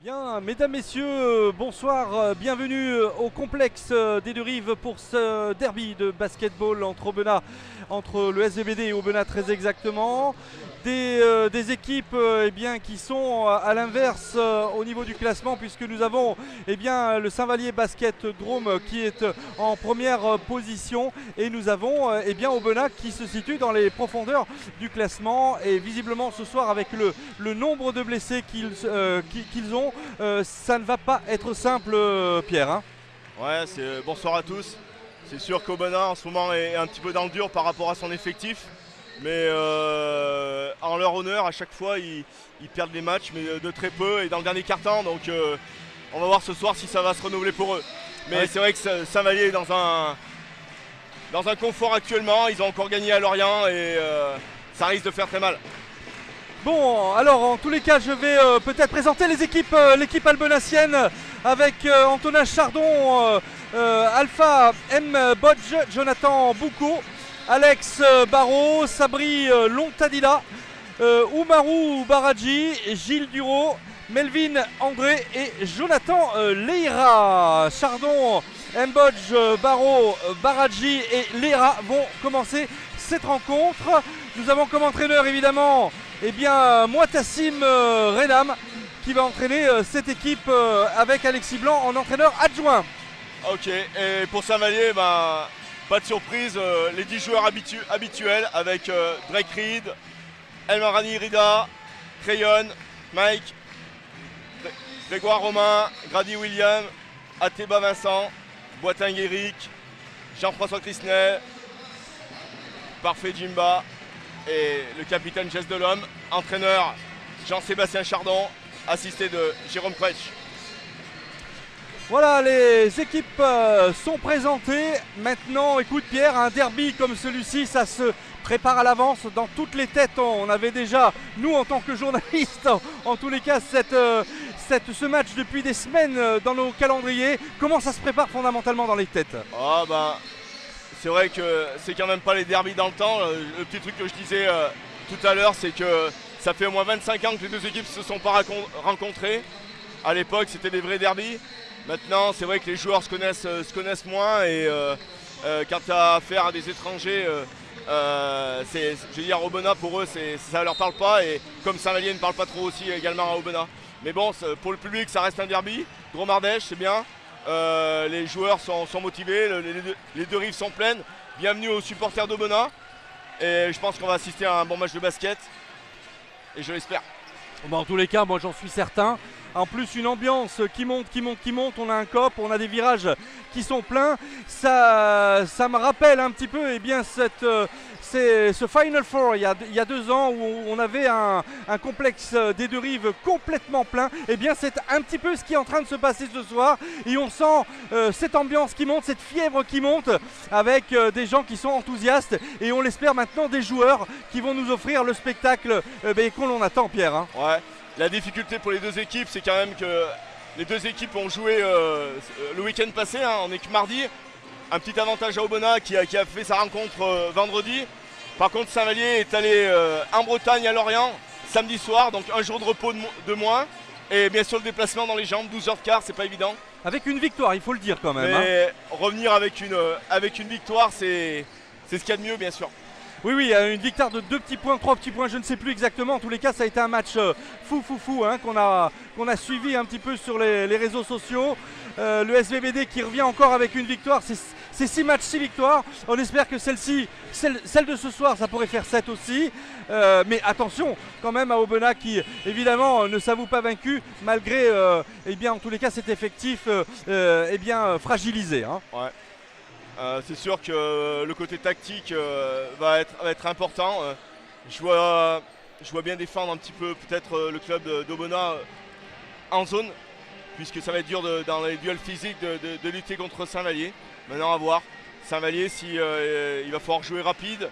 Bien, mesdames, messieurs, bonsoir, bienvenue au complexe des Deux Rives pour ce derby de basketball entre Aubenas, entre le SVBD et Aubenas très exactement. Des équipes eh bien, qui sont à l'inverse au niveau du classement, puisque nous avons eh bien, le Saint-Vallier Basket Drôme qui est en première position et nous avons eh bien, Aubenas qui se situe dans les profondeurs du classement, et visiblement ce soir avec le nombre de blessés qu'ils ont, ça ne va pas être simple, Pierre, hein. Ouais, bonsoir à tous. C'est sûr qu'Aubenas en ce moment est un petit peu dans le dur par rapport à son effectif. Mais en leur honneur, à chaque fois, ils perdent les matchs, mais de très peu et dans le dernier quart-temps. Donc on va voir ce soir si ça va se renouveler pour eux. Mais ouais, c'est vrai que Saint-Vallier est dans un confort actuellement. Ils ont encore gagné à Lorient et ça risque de faire très mal. Bon, alors en tous les cas, je vais peut-être présenter les équipes, l'équipe albenacienne avec Antonin Chardon, Alpha M. Bodge, Jonathan Boucaud, Alex Barraud, Sabri Lontadila, Oumarou Baradji, Gilles Duro, Melvin André et Jonathan Leira. Chardon, Mbodge, Barraud, Baradji et Leira vont commencer cette rencontre. Nous avons comme entraîneur évidemment Moitassim Renam qui va entraîner cette équipe avec Alexis Blanc en entraîneur adjoint. Ok, et pour Saint-Vallier, pas de surprise, les 10 joueurs habituels avec Drake Reed, Elmarani Rida, Crayon, Mike, Grégoire Romain, Grady William, Ateba Vincent, Boiteng Eric, Jean-François Crisney, Parfait Jimba et le capitaine Jess Delhomme, entraîneur Jean-Sébastien Chardon, assisté de Jérôme Quetch. Voilà, les équipes sont présentées. Maintenant, écoute Pierre, un derby comme celui-ci, ça se prépare à l'avance dans toutes les têtes. On avait déjà, nous en tant que journalistes, en tous les cas, ce match depuis des semaines dans nos calendriers. Comment ça se prépare fondamentalement dans les têtes? C'est vrai que c'est quand même pas les derbys dans le temps. Le petit truc que je disais tout à l'heure, c'est que ça fait au moins 25 ans que les deux équipes ne se sont pas rencontrées. À l'époque, c'était des vrais derbys. Maintenant, c'est vrai que les joueurs se connaissent moins et quand tu as affaire à des étrangers, je veux dire, Aubenas pour eux, ça ne leur parle pas, et comme Saint-Vallier ne parle pas trop aussi également à Aubenas. Mais bon, pour le public, ça reste un derby. Drôme-Ardèche, c'est bien. Les joueurs sont motivés, les deux rives sont pleines. Bienvenue aux supporters d'Aubenas. Et je pense qu'on va assister à un bon match de basket. Et je l'espère. Bon, en tous les cas, moi j'en suis certain. En plus, une ambiance qui monte. On a un cop, on a des virages qui sont pleins. Ça me rappelle un petit peu ce Final Four il y a 2 ans où on avait un complexe des Deux Rives complètement plein. Et bien c'est un petit peu ce qui est en train de se passer ce soir. Et on sent cette ambiance qui monte, cette fièvre qui monte avec des gens qui sont enthousiastes. Et on l'espère maintenant des joueurs qui vont nous offrir le spectacle qu'on l'on attend, Pierre, hein. Ouais. La difficulté pour les deux équipes, c'est quand même que les deux équipes ont joué le week-end passé, hein, on n'est que mardi. Un petit avantage à Aubenas qui a fait sa rencontre vendredi. Par contre, Saint-Vallier est allé en Bretagne à Lorient samedi soir, donc un jour de repos de moins. Et bien sûr le déplacement dans les jambes, 12h15, c'est pas évident. Avec une victoire, il faut le dire quand même. Mais revenir avec une victoire, c'est ce qu'il y a de mieux, bien sûr. Oui, une victoire de 2 petits points, 3 petits points, je ne sais plus exactement. En tous les cas, ça a été un match fou, hein, qu'on a suivi un petit peu sur les réseaux sociaux. Le SVBD qui revient encore avec une victoire. C'est 6 matchs, 6 victoires. On espère que celle de ce soir, ça pourrait faire 7 aussi. Mais attention quand même à Aubenas qui, évidemment, ne s'avoue pas vaincu malgré, en tous les cas, cet effectif fragilisé, hein. Ouais. C'est sûr que le côté tactique va être important. Je vois bien défendre un petit peu peut-être le club d'Aubenas en zone, puisque ça va être dur dans les duels physiques de lutter contre Saint-Vallier. Maintenant à voir. Saint-Vallier, il va falloir jouer rapide,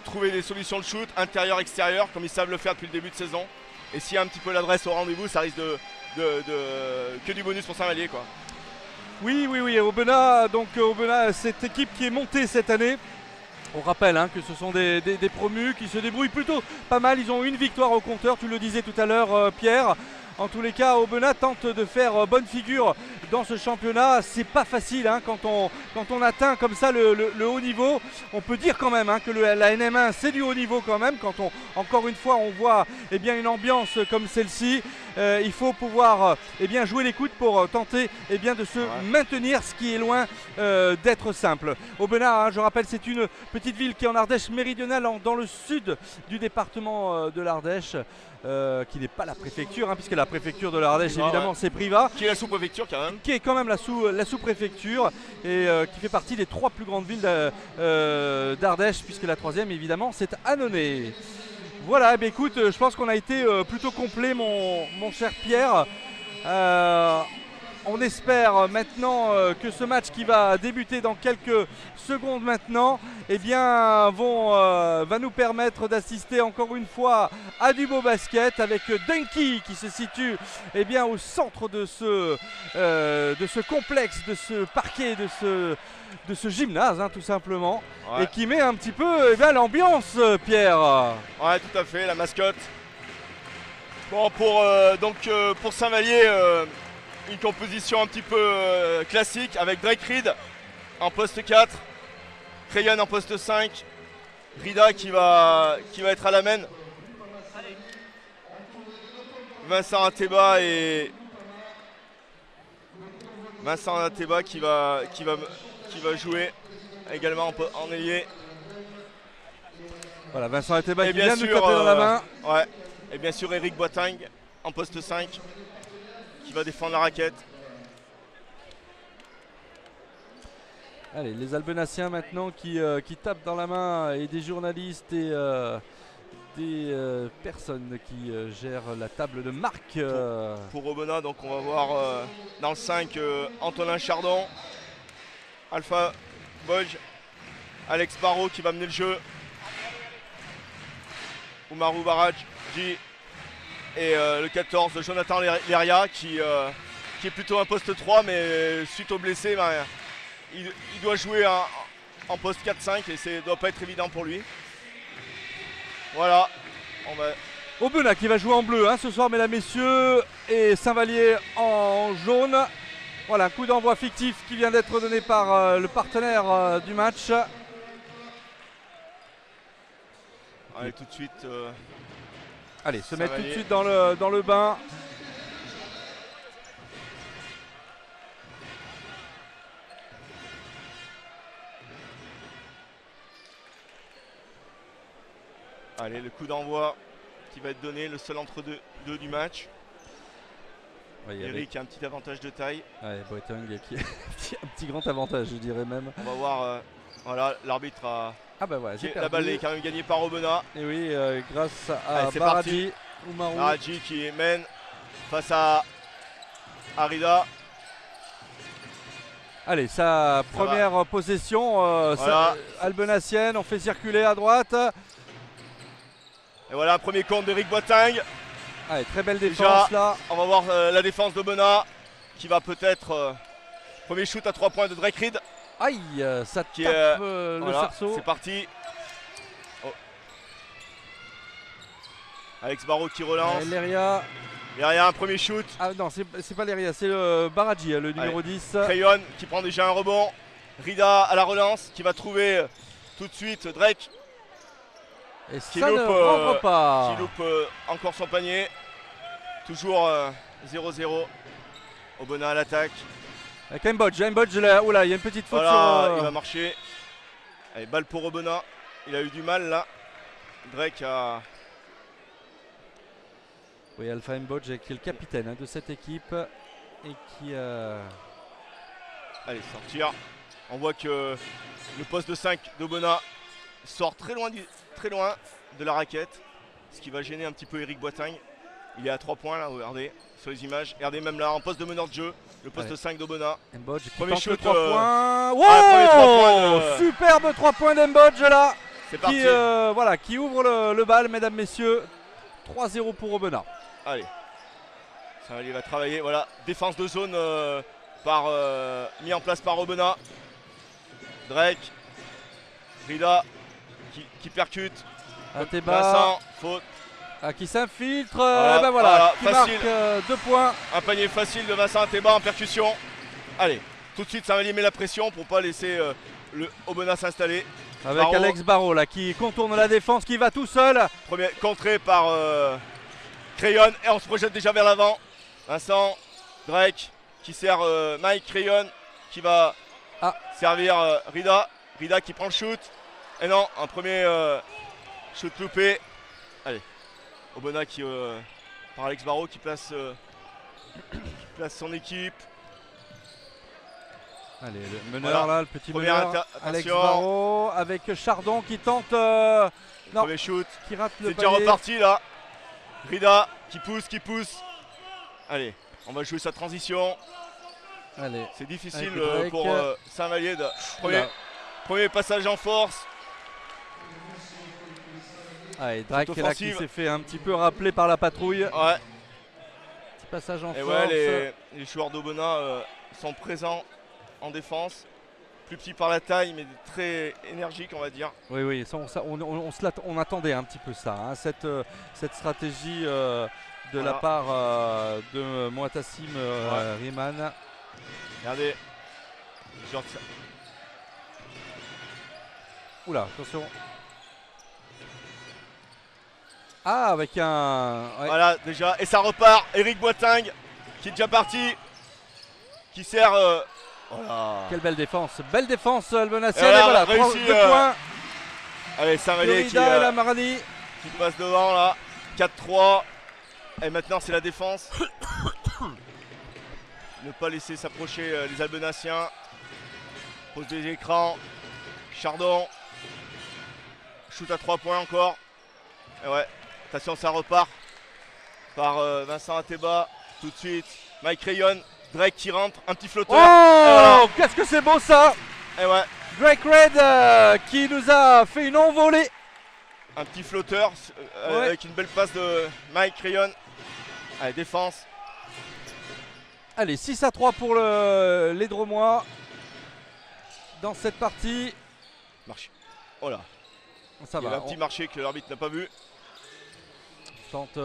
trouver des solutions de shoot, intérieur-extérieur, comme ils savent le faire depuis le début de saison. Et s'il y a un petit peu l'adresse au rendez-vous, ça risque que du bonus pour Saint-Vallier, quoi. Oui, Aubenas, cette équipe qui est montée cette année. On rappelle que ce sont des promus qui se débrouillent plutôt pas mal. Ils ont une victoire au compteur, tu le disais tout à l'heure, Pierre. En tous les cas, Aubenas tente de faire bonne figure dans ce championnat. C'est pas facile hein, quand on atteint comme ça le haut niveau. On peut dire quand même hein, que la NM1 c'est du haut niveau quand même. Quand encore une fois on voit eh bien, une ambiance comme celle-ci, il faut pouvoir eh bien, jouer les coudes pour tenter eh bien, de se maintenir, ce qui est loin d'être simple. Aubenas, hein, je rappelle, c'est une petite ville qui est en Ardèche méridionale, dans le sud du département de l'Ardèche. Qui n'est pas la préfecture, hein, puisque la préfecture de l'Ardèche, évidemment, c'est Privas. Qui est la sous-préfecture quand même. Qui est quand même la sous-préfecture et qui fait partie des 3 plus grandes villes d'Ardèche, puisque la 3e, évidemment, c'est Annonay. Voilà, eh bien, écoute, je pense qu'on a été plutôt complet, mon cher Pierre. On espère maintenant que ce match qui va débuter dans quelques secondes maintenant eh bien, va nous permettre d'assister encore une fois à du beau basket avec Dunky qui se situe eh bien, au centre de ce complexe, de ce parquet, de ce gymnase hein, tout simplement et qui met un petit peu eh bien, l'ambiance Pierre. Ouais, tout à fait, la mascotte. Bon, pour Saint-Vallier, une composition un petit peu classique avec Drake Reed en poste 4, Crayon en poste 5, Rida qui va être à la main, Vincent Ateba qui va jouer également en ailier. Voilà, Vincent Ateba qui vient de nous taper dans la main. Ouais. Et bien sûr Eric Boiteng en poste 5 qui va défendre la raquette. Allez, les Albenaciens maintenant qui tapent dans la main et des journalistes et des personnes qui gèrent la table de marque. Pour Aubenas, donc on va voir dans le 5 Antonin Chardon, Alpha Bodge, Alex Barraud qui va mener le jeu, Oumarou Baradji et le 14 Jonathan Leria qui est plutôt un poste 3 mais suite au blessé il doit jouer en poste 4-5 et ça ne doit pas être évident pour lui. Voilà. Aubenas qui va jouer en bleu hein, ce soir mesdames, messieurs, et Saint-Vallier en jaune. Voilà, un coup d'envoi fictif qui vient d'être donné par le partenaire du match. Allez, tout de suite. Allez, se mettre tout de suite dans le bain. Allez, le coup d'envoi qui va être donné, le seul entre deux du match. Eric a un petit avantage de taille. Ouais, Boiteng qui a un petit grand avantage, je dirais même. On va voir, voilà, l'arbitre a... Ah bah ouais, la balle est quand même gagnée par Aubenas. Et oui, grâce à Baradji. Baradji qui mène face à Rida. Allez, sa première possession albenacienne, on fait circuler à droite. Et voilà un premier compte d'Eric Boiteng. Allez, très belle défense là. On va voir la défense d'Aubenas qui va peut-être... premier shoot à 3 points de Drake Reed. Aïe, ça tape le cerceau. C'est parti. Oh. Alex Barraud qui relance. Leria. Leria, un premier shoot. Ah non, c'est pas Leria, c'est le Baradji, le numéro 10. Crayon qui prend déjà un rebond. Rida à la relance qui va trouver tout de suite Drake. Et qui ça ne rentre pas. Qui loupe encore son panier. Toujours 0-0. Aubenas à l'attaque. Avec Mbodge là, oula, il y a une petite faute voilà, il va marcher. Allez, balle pour Aubenas. Il a eu du mal là. Drake a... Oui, Alpha Mbodge qui est le capitaine hein, de cette équipe et qui... Allez, sortir. On voit que le poste de 5 d'Aubenas sort très loin de la raquette. Ce qui va gêner un petit peu Eric Boiteng. Il est à 3 points là, regardez, sur les images. Regardez même là, en poste de meneur de jeu, le poste 5 d'Aubenas. Mbodge qui premier tente shoot, 3 points. Wow, premier 3 points superbe 3 points d'Mbodge là. C'est parti. Qui ouvre le bal, mesdames, messieurs. 3-0 pour Aubenas. Allez, Saint-Vallier va travailler. Voilà, défense de zone mis en place par Aubenas. Drake, Rida qui percute. Ateba. Vincent, faute. Ah, qui s'infiltre, Voilà, ben voilà, qui facile. marque 2 points. Un panier facile de Vincent Ateba en percussion. Allez, tout de suite Saint-Vallier met la pression pour pas laisser le Aubenas s'installer. Avec Barreau. Alex Barrault là qui contourne la défense, qui va tout seul. Premier contré par Crayon et on se projette déjà vers l'avant. Vincent, Drake qui sert Mike Crayon qui va servir Rida. Rida qui prend le shoot. Et non, un premier shoot loupé. Allez, Aubenas qui par Alex Barrault qui place son équipe. Allez, le meneur là, le petit Première meneur, Alex attention. Barrault avec Chardon qui tente, non, Premier shoot. qui rate le C'est déjà panier. reparti là. Rida qui pousse. Allez, on va jouer sa transition. Allez, C'est difficile Avec Drake. pour Saint-Vallier. Premier passage en force. allez, Drake Shoot est là qui offensive. s'est fait un petit peu rappeler par la patrouille. Ouais. Petit passage en Et force. ouais, les joueurs d'Aubenas sont présents en défense. Plus petits par la taille, mais très énergiques, on va dire. Oui, on attendait un petit peu ça, hein, cette stratégie de la part de Moatassim Riemann. Regardez. Oula, attention. Ah, avec un... ouais. Voilà, déjà. Et ça repart. Eric Boitingue, qui est déjà parti. Qui sert... voilà. Quelle belle défense. Belle défense, Albenacienne. Et Et voilà, voilà, réussi, 2 points. Allez, Saint-Vallier Florida et la Marani. qui passe devant là. 4-3. Et maintenant, c'est la défense. Ne pas laisser s'approcher les Albenaciens. Pose des écrans. Chardon. Shoot à 3 points encore. Et ouais, attention, ça repart par Vincent Ateba. Tout de suite, Mike Crayon. Drake qui rentre, un petit flotteur. Oh, qu'est-ce que c'est beau ça. Et ouais, Drake Red qui nous a fait une envolée. un petit flotteur Ouais. avec une belle passe de Mike Crayon. Allez, défense. Allez, 6-3 pour les Dromois dans cette partie. Marché. Oh là, Ça il y va. a un petit marché que l'arbitre n'a pas vu. On tente,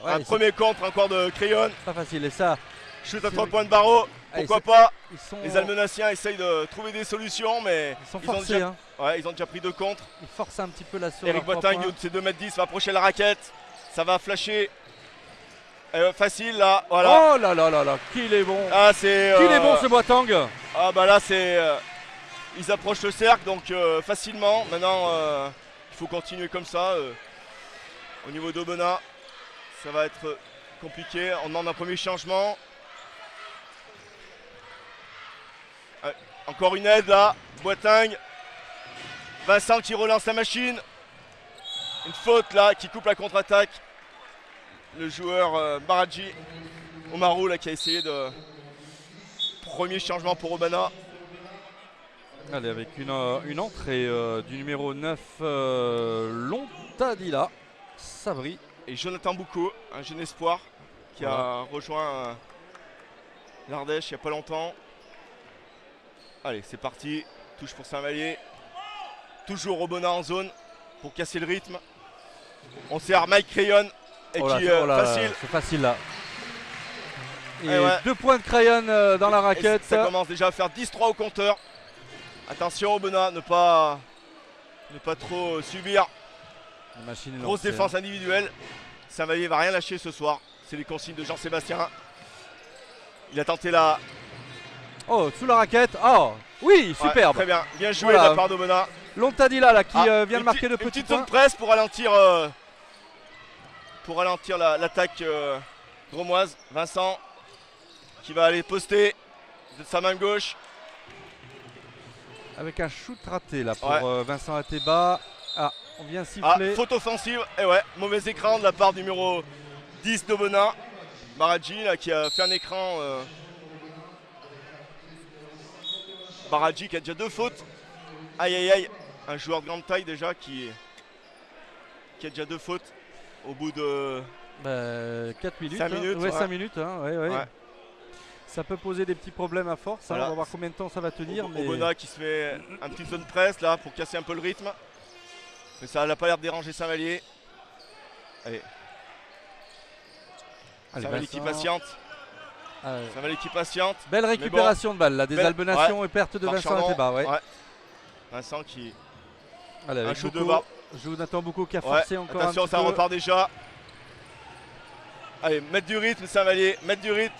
Un premier contre encore de Crayon. pas facile. Et ça, Shoot à 3 points de Barreau. Allez, Pourquoi pas. ils sont, Les Almenaciens essayent de trouver des solutions, mais ils sont ils ont forcés. déjà- Hein. ouais, ils ont déjà pris 2 contre. Ils forcent un petit peu la sur Eric leurs 3 Boitingue, points. de ses 2m10, va approcher la raquette. Ça va flasher. Facile là, voilà. Oh là là là là, qu'il est bon. Ah, c'est. Qu'il est bon ce Boitang. Ah, bah là, c'est. Ils approchent le cercle, donc facilement. Maintenant, il faut continuer comme ça. Au niveau d'Aubenas, ça va être compliqué. On demande un premier changement. Encore une aide là. Boitingue. Vincent qui relance la machine. Une faute là qui coupe la contre-attaque. Le joueur Baradji Omarou là qui a essayé de. Premier changement pour Aubenas. Allez, avec une entrée du numéro 9, Lontadila, Sabri. Et Jonathan Boucaud, un jeune espoir qui a rejoint l'Ardèche il n'y a pas longtemps. Allez, c'est parti. Touche pour Saint-Vallier. Toujours Aubenas en zone pour casser le rythme. On sert Mike Crayon et facile. C'est facile là. Et ouais. 2 points de Crayon dans la Et raquette. ça commence déjà à faire 10-3 au compteur. Attention Aubenas, ne pas trop subir. La machine est Grosse lancée. défense individuelle. Saint-Vallier va rien lâcher ce soir. C'est les consignes de Jean-Sébastien. Il a tenté la. Oh, sous la raquette. Oh, oui, Ouais, superbe. très bien. Bien joué Voilà. de la part d'Aubenas. Lontadila là qui vient de Une marquer de petite- une petits petite zone points. de presse pour ralentir l'attaque dromoise. Vincent qui va aller poster de sa main gauche. Avec un shoot raté là pour Ouais. Vincent Ateba. Ah, on vient Ah, siffler. faute offensive. Et ouais, mauvais écran de la part du numéro 10 d'Aubenas. Baradji là, qui a fait un écran. Baradji qui a déjà 2 fautes. Aïe aïe aïe. Un joueur de grande taille déjà qui a déjà 2 fautes au bout de. 4 minutes. 5 minutes, Ouais, ouais. 5 minutes. Hein, ouais. Ouais. Ça peut poser des petits problèmes à force. Hein, Voilà. on va voir combien de temps ça va tenir. Mais... Aubenas qui se fait un petit zone presse là pour casser un peu le rythme. Mais ça n'a pas l'air de déranger Saint-Vallier. Allez. Saint-Vallier qui patiente. Saint-Vallier qui patiente. Belle récupération de balle là, des Albenations et perte de Vincent Eteba. Vincent qui. Allez, un avec shoot de Boucaud. bas. Jonathan Boucaud qui a forcé encore attention, un petit ça peu. repart déjà. Allez, mettre du rythme, Saint-Vallier, mettre du rythme.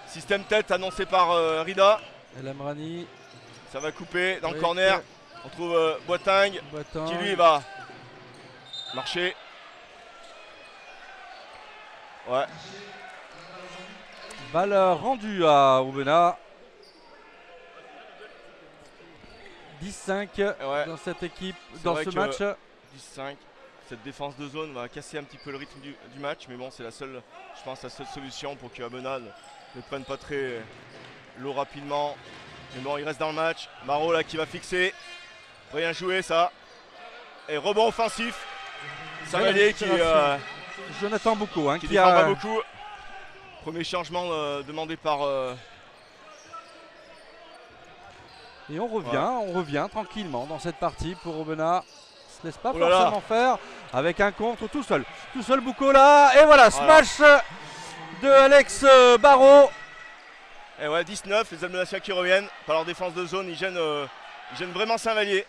Système tête annoncé par Rida. El Amrani. Ça va couper dans le corner. On trouve Boiteng qui lui va marcher. Ouais. Balle rendue à Aubenas. 10-5 dans cette équipe, dans ce match. 10-5. Cette défense de zone va casser un petit peu le rythme du match, mais bon, c'est la seule, je pense, la seule solution pour que Aubenas ne prenne pas très l'eau rapidement. Mais bon, il reste dans le match. Marot là qui va fixer. Rien joué ça. Et rebond offensif. Saint-Vallier qui Jonathan Boucaud qui défend pas beaucoup. Premier changement demandé par. Et on revient tranquillement dans cette partie pour Aubenas. Se laisse pas forcément faire avec un contre tout seul Boucaud là. Et voilà, smash de Alex Barraud. Et ouais, 19, les Albenaciens qui reviennent par leur défense de zone, ils gênent vraiment Saint-Vallier.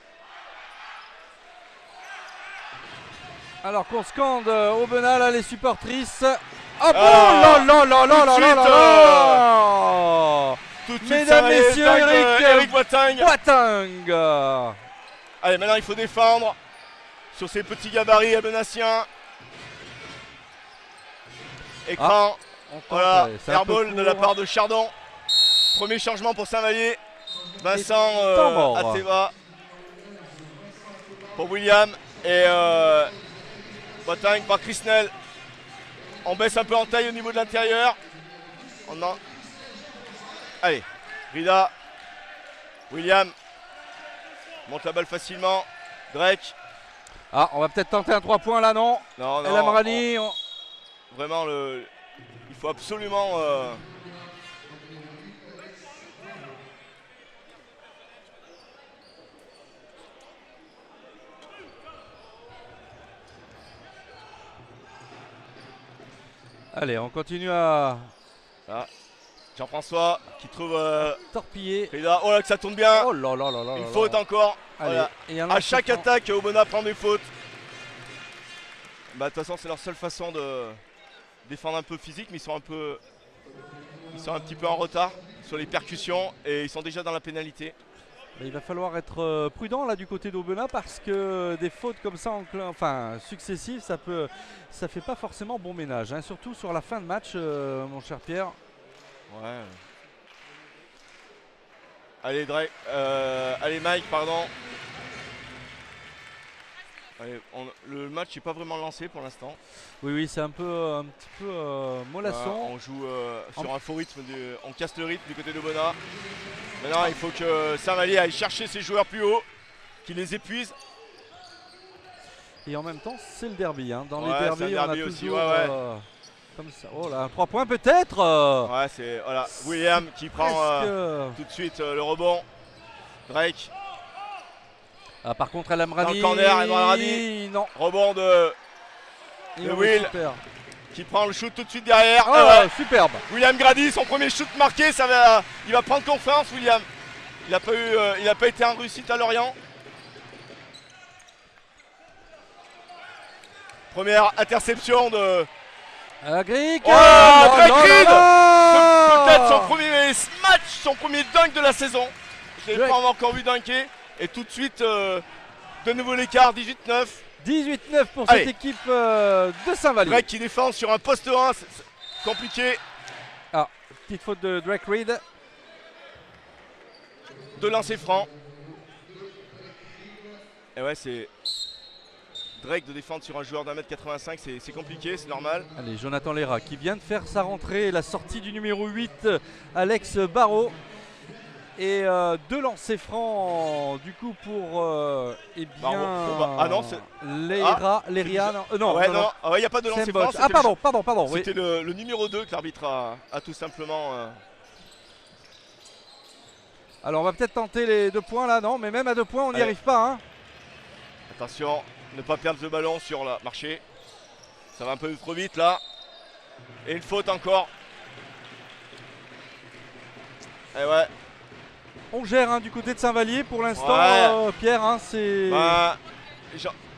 Alors qu'on scande Aubenas là, les supportrices. Oh bon, tout de suite, mesdames, messieurs, Eric Boiteng. Allez, maintenant il faut défendre sur ces petits gabarits albenaciens. Écran, voilà, airball de la part de Chardon. Premier changement pour Saint-Vallier. Vincent Ateva pour William et Boiteng par Chrisnel. On baisse un peu en taille au niveau de l'intérieur. Allez, Rida, William monte la balle facilement. Drake. Ah, on va peut-être tenter un 3 points là, non? Non, El Amrani. Vraiment, il faut absolument. Allez, on continue à. Ah. Jean-François qui trouve torpiller. Rida. Oh là que ça tourne bien. Oh là là là là. Une faute encore. Allez, voilà. Et à chaque attaque, Aubenas prend des fautes. Bah, de toute façon, c'est leur seule façon de défendre un peu physique, mais ils sont un petit peu en retard sur les percussions et ils sont déjà dans la pénalité. Il va falloir être prudent là du côté d'Aubenas parce que des fautes comme ça, successives, ça fait pas forcément bon ménage, hein, surtout sur la fin de match, mon cher Pierre. Ouais. Allez Drake, allez Mike, pardon. Allez, le match n'est pas vraiment lancé pour l'instant. Oui, c'est un petit peu mollasson. On joue sur un faux rythme, on casse le rythme du côté d'Aubenas. Maintenant, il faut que Saint-Vallier aille chercher ses joueurs plus haut, qu'il les épuise. Et en même temps, c'est le derby. Hein. Dans les derby, on a aussi, toujours comme ça. Oh là, un 3 points peut-être. Ouais, c'est voilà. William qui prend tout de suite le rebond. Drake. Ah, par contre, El Amrani. Dans le corner, El Amrani. Non. Rebond de Will. Qui prend le shoot tout de suite derrière. Oh, superbe. William Grady, son premier shoot marqué, il va prendre confiance, William. Il n'a pas été en réussite à Lorient. Première interception de Agric. Drake Reed. Peut-être son premier match, son premier dunk de la saison. Je ne l'ai pas encore vu dunker. Et tout de suite, de nouveau l'écart, 18-9. 18-9 pour cette équipe de Saint-Vallier. Drake qui défend sur un poste 1, c'est compliqué. Ah, petite faute de Drake Reed. De lancer franc. Et ouais, c'est Drake de défendre sur un joueur d'1m85, c'est compliqué, c'est normal. Allez, Jonathan Lera qui vient de faire sa rentrée, la sortie du numéro 8, Alex Barraud. Et deux lancers francs du coup pour ah non, c'est Léria. Non, il n'y a pas de lancer franc. Ah pardon. C'était le numéro 2 que l'arbitre a tout simplement. Alors on va peut-être tenter les 2 points là, non, mais même à 2 points on n'y arrive pas. Hein. Attention, ne pas perdre le ballon sur la marché. Ça va un peu trop vite là. Et une faute encore. Et ouais. On gère hein, du côté de Saint-Vallier pour l'instant, Ouais. Pierre. Hein, c'est. Bah,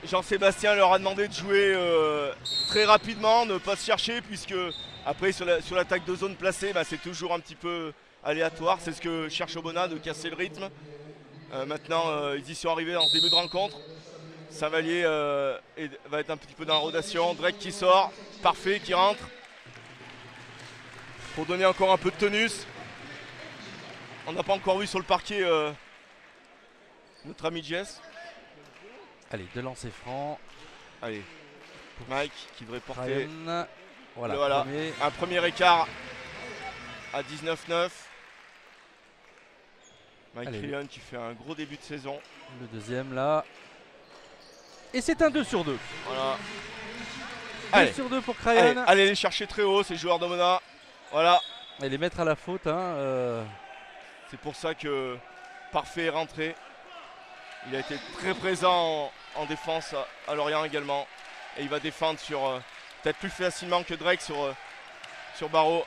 Jean-Sébastien leur a demandé de jouer très rapidement, ne pas se chercher, puisque après sur l'attaque de zone placée, bah, c'est toujours un petit peu aléatoire. C'est ce que cherche Aubenas, de casser le rythme. Maintenant, ils y sont arrivés dans ce début de rencontre. Saint-Vallier va être un petit peu dans la rotation. Drake qui sort, parfait, qui rentre. Pour donner encore un peu de tonus. On n'a pas encore vu sur le parquet notre ami Jess. Allez, deux lancers francs. Allez, Mike qui devrait porter. Ryan. Voilà, Voilà. Un premier écart à 19-9. Mike Ryan qui fait un gros début de saison. Le deuxième là. Et c'est un 2 sur 2. Voilà. 2 sur 2 pour Cryan. Allez les chercher très haut, ces joueurs d'Aubenas. Voilà. Et les mettre à la faute. Hein, C'est pour ça que Parfait est rentré. Il a été très présent en défense à Lorient également. Et il va défendre sur peut-être plus facilement que Drake sur Barreau.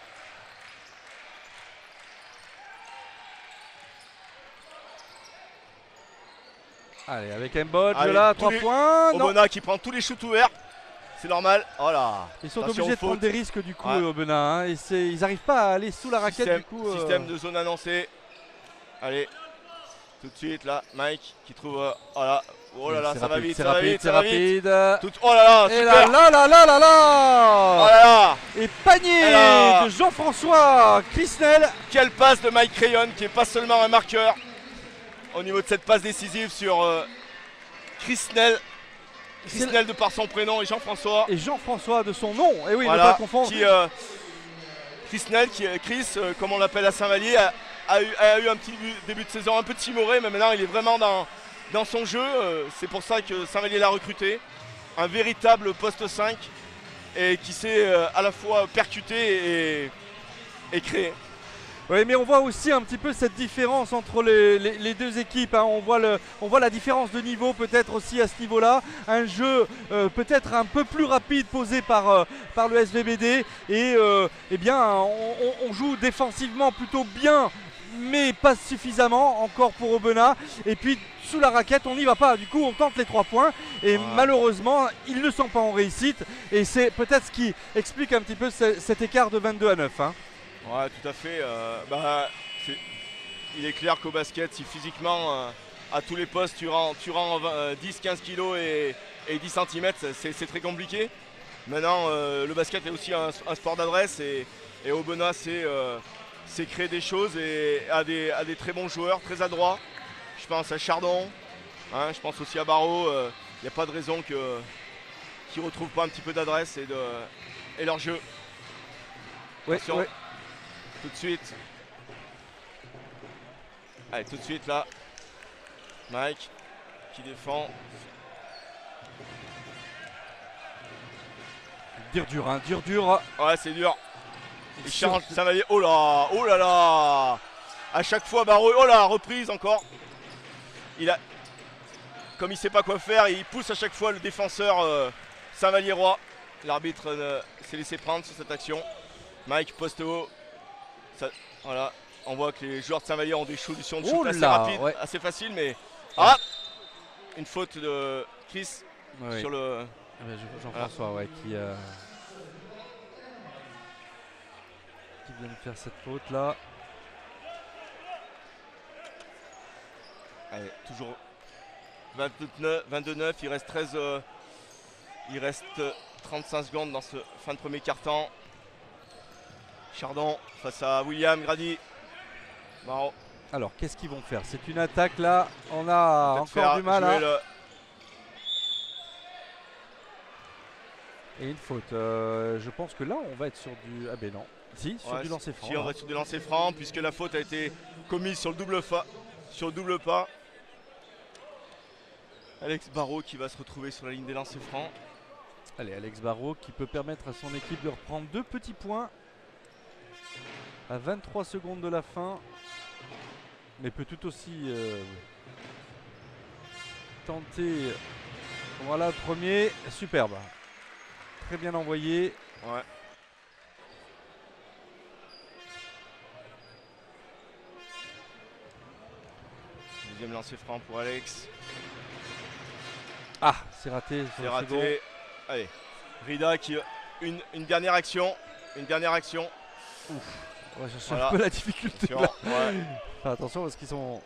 Allez, avec Mbodge là, 3 points. Aubenas qui prend tous les shoots ouverts. C'est normal. Voilà. Ils sont obligés de prendre des risques du coup, Aubenas. Hein, et ils n'arrivent pas à aller sous la raquette du coup. Système de zone annoncé. Allez. Tout de suite là, Mike qui trouve. Voilà. Oh là là, ça va vite, ça va vite, c'est rapide. Oh là là, et super. là Oh là là. Et panier de Jean-François Crisnel. Quelle passe de Mike Crayon qui est pas seulement un marqueur au niveau de cette passe décisive sur Crisnel. Crisnel de par son prénom et Jean-François. Et Jean-François de son nom. Et oui, voilà, ne pas confondre. Crisnel, Chris, comme on l'appelle à Saint-Vallier, a eu un petit début de saison un peu timoré, mais maintenant il est vraiment dans son jeu. C'est pour ça que Saint-Vallier l'a recruté. Un véritable poste 5 et qui sait à la fois percuter et créer. Oui, mais on voit aussi un petit peu cette différence entre les deux équipes. Hein. On voit la différence de niveau peut-être aussi à ce niveau-là. Un jeu peut-être un peu plus rapide posé par le SVBD. Et eh bien, on joue défensivement plutôt bien, mais pas suffisamment encore pour Aubenas. Et puis sous la raquette, on n'y va pas. Du coup, on tente les 3 points. Et malheureusement, ils ne sont pas en réussite. Et c'est peut-être ce qui explique un petit peu cet écart de 22-9. Hein. Ouais, tout à fait. Il est clair qu'au basket, si physiquement, à tous les postes, tu rends 10-15 kilos et 10 cm, c'est très compliqué. Maintenant, le basket est aussi un sport d'adresse et Aubenas c'est créer des choses et a des très bons joueurs, très adroits. Je pense à Chardon, hein, je pense aussi à Barreau. Il n'y a pas de raison qu'ils ne retrouvent pas un petit peu d'adresse et leur jeu. Ouais. Tout de suite. Allez, tout de suite là. Mike qui défend. Dur, hein, dur. Ouais, c'est dur. Il change, ça va dire. Oh là là. À chaque fois, Barreau. Oh là, reprise encore. Comme il sait pas quoi faire, il pousse à chaque fois le défenseur Saint-Valliérois. L'arbitre s'est laissé prendre sur cette action. Mike poste haut. Voilà, on voit que les joueurs de Saint-Vallier ont des solutions de shoot assez rapides, assez faciles, mais une faute de Chris sur le. Jean-François, qui vient de faire cette faute là. Allez, toujours 22-9, il reste 13. Il reste 35 secondes dans ce fin de premier quart-temps. Chardon face à William Grady. Marot. Alors qu'est-ce qu'ils vont faire? C'est une attaque là, on a encore du mal. Hein. Et une faute. Je pense que là on va être sur du. Ah ben non. Si, sur du lancer franc. Si, on va être sur du lancer franc puisque la faute a été commise sur le double pas. Alex Barreau qui va se retrouver sur la ligne des lancers francs. Allez, Alex Barreau qui peut permettre à son équipe de reprendre 2 petits points. À 23 secondes de la fin, mais peut tout aussi tenter. Voilà le premier, superbe, très bien envoyé. Ouais. Deuxième lancer franc pour Alex. Ah, c'est raté. C'est raté. Allez, Rida qui une dernière action. Une dernière action. Ouf. Ouais, je cherche un peu la difficulté là. Ouais. Enfin, attention parce qu'ils sont.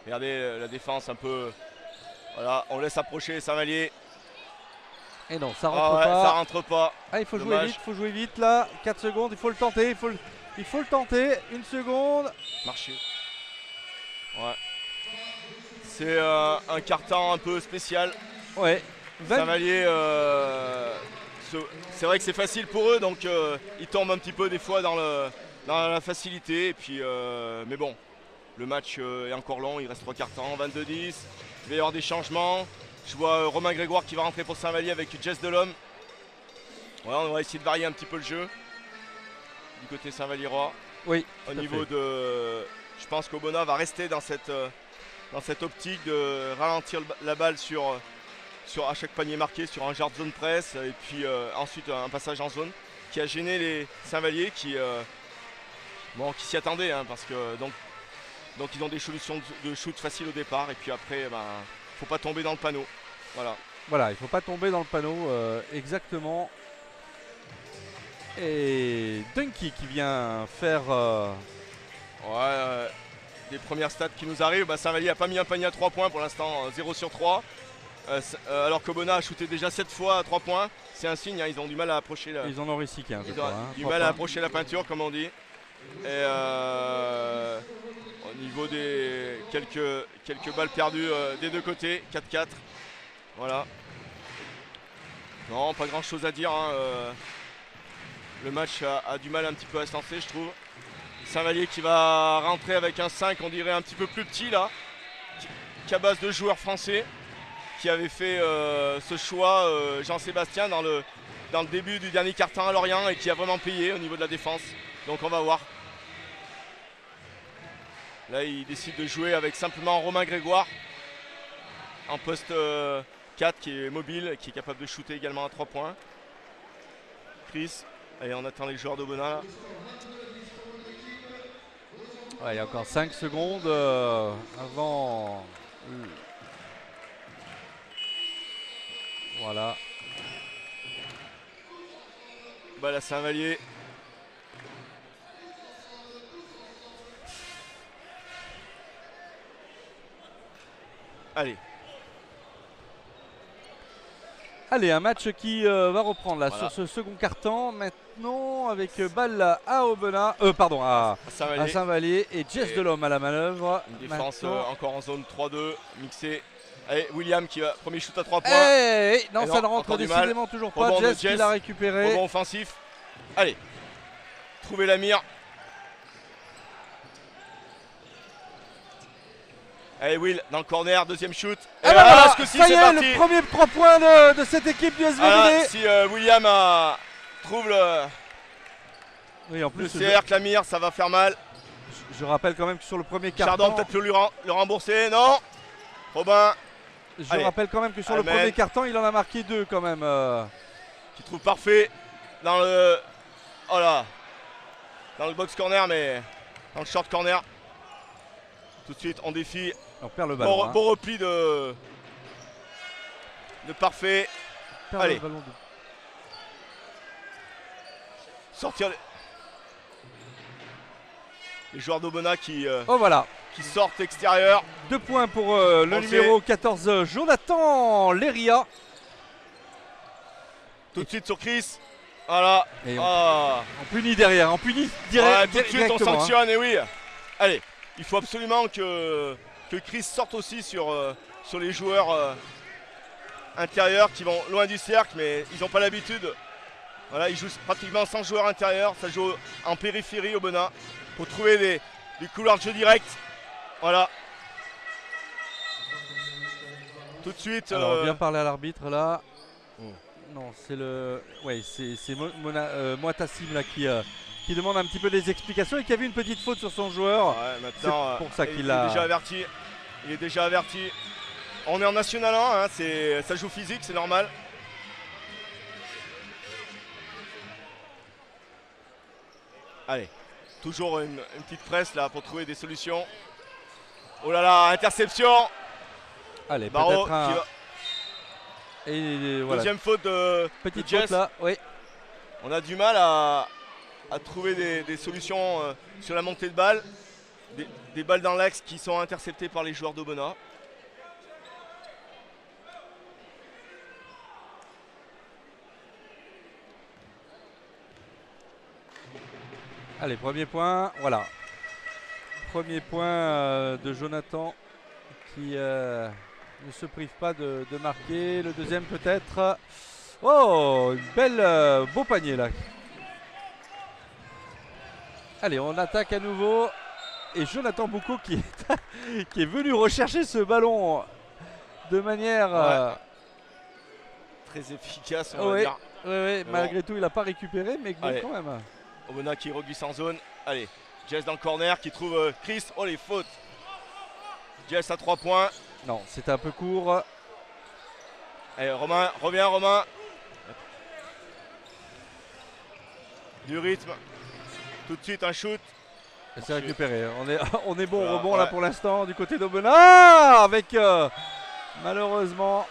Regardez la défense un peu. Voilà, on laisse approcher Saint-Vallier. Et non, ça rentre pas. Ça rentre pas. Ah, il faut jouer vite là. 4 secondes, il faut le tenter. Il faut le tenter. 1 seconde. Marché. Ouais. C'est un carton un peu spécial. Ouais. Saint-Vallier, c'est vrai que c'est facile pour eux, donc ils tombent un petit peu des fois dans la facilité. Et puis, mais bon, le match est encore long, il reste 3 quarts temps, 22-10. Il va y avoir des changements. Je vois Romain Grégoire qui va rentrer pour Saint-Vallier avec Jess Delhomme. Voilà, on va essayer de varier un petit peu le jeu du côté Saint-Valliérois. Oui. Au niveau de, je pense qu'Aubenas va rester dans cette optique de ralentir la balle à chaque panier marqué sur un genre de zone presse et puis ensuite un passage en zone qui a gêné les Saint-Vallier qui s'y attendaient hein, parce que donc ils ont des solutions de shoot faciles au départ et puis après faut pas tomber dans le panneau. Voilà, il faut pas tomber dans le panneau exactement. Et Dunky qui vient faire des premières stats qui nous arrivent. Saint-Vallier n'a pas mis un panier à 3 points pour l'instant, 0 sur 3. Alors qu'Aubenas a shooté déjà 7 fois à 3 points. C'est un signe, hein, ils ont du mal à approcher la... Ils en ont réussi 15. Ils ont du mal à approcher la peinture comme on dit. Et au niveau des quelques balles perdues des deux côtés, 4-4. Voilà. Non, pas grand chose à dire. Hein, le match a du mal un petit peu à se lancer, je trouve. Saint-Vallier qui va rentrer avec un 5, on dirait un petit peu plus petit là, qui à base de joueurs français, qui avait fait ce choix, Jean-Sébastien, dans le début du dernier quart-temps à Lorient et qui a vraiment payé au niveau de la défense. Donc on va voir. Là, il décide de jouer avec simplement Romain Grégoire en poste 4 qui est mobile, qui est capable de shooter également à 3 points. Chris, allez, on attend les joueurs d'Aubenas là. Ouais, il y a encore 5 secondes avant. Voilà. La Saint-Vallier. Allez. Allez, un match qui va reprendre là sur ce second quart-temps. Maintenant avec balle à Aubenas, pardon, à Saint-Vallier et Jess Delhomme à la manœuvre. Une défense encore en zone 3-2 mixée. Allez, William qui va, premier shoot à 3 points. Non, ça ne rentre décidément toujours pas. Jess qui l'a récupéré. Rebond offensif. Allez, trouvez la mire. Allez Will, dans le corner, deuxième shoot. Et voilà, ça y est, le premier 3 points de cette équipe du SVVD. Si William trouve oui, en plus, le cercle, la mire, ça va faire mal. Je rappelle quand même que sur le premier quart-temps... Chardon peut-être peut le rembourser, non. Robin. Je rappelle quand même que sur le premier quart-temps, il en a marqué 2 quand même. Qui trouve parfait dans le... Oh là. Dans le box corner, mais dans le short corner. Tout de suite, on défie. On perd le ballon. Bon repli de parfait. Allez. Le ballon Sortir les joueurs d'Aubenas qui sortent extérieur. 2 points pour le numéro 14, Jonathan Léria. Tout de suite sur Chris. Voilà. On punit derrière. On punit direct. Tout de suite, on sanctionne. Et oui. Allez. Il faut absolument que Chris sorte aussi sur les joueurs intérieurs qui vont loin du cercle, mais ils n'ont pas l'habitude. Voilà, ils jouent pratiquement sans joueurs intérieurs. Ça joue en périphérie Aubenas pour trouver des couloirs de jeu direct. Voilà. Tout de suite. Alors, on vient parler à l'arbitre là. Non, c'est le. Oui, c'est Moitassim là qui demande un petit peu des explications et qui a vu une petite faute sur son joueur. Ouais, maintenant, c'est pour ça qu'il il est déjà averti. Il est déjà averti. On est en National 1, hein, ça joue physique, c'est normal. Allez, toujours une petite presse là pour trouver des solutions. Oh là là, interception. Allez, Barreau peut-être un... qui va... Et voilà, Deuxième faute de petite Jess. faute là, oui. On a du mal à trouver des solutions sur la montée de balles. Des balles dans l'axe qui sont interceptées par les joueurs d'Aubenas. Allez, premier point, voilà. Premier point de Jonathan qui ne se prive pas de marquer. Le deuxième peut-être. Oh, une belle, beau panier là. Allez, on attaque à nouveau. Et Jonathan Boucaud qui est venu rechercher ce ballon de manière... très efficace, on va ouais, dire. ouais, malgré tout, il n'a pas récupéré, mais bon, allez, quand même. Aubenas qui reglisse en zone. Allez, Jess dans le corner qui trouve Chris. Oh, les fautes. Jess à 3 points. Non, c'était un peu court. Allez, Romain, reviens Romain. Du rythme. Tout de suite un shoot. C'est récupéré. On est bon voilà, rebond là pour l'instant du côté d'Aubenas. Avec malheureusement,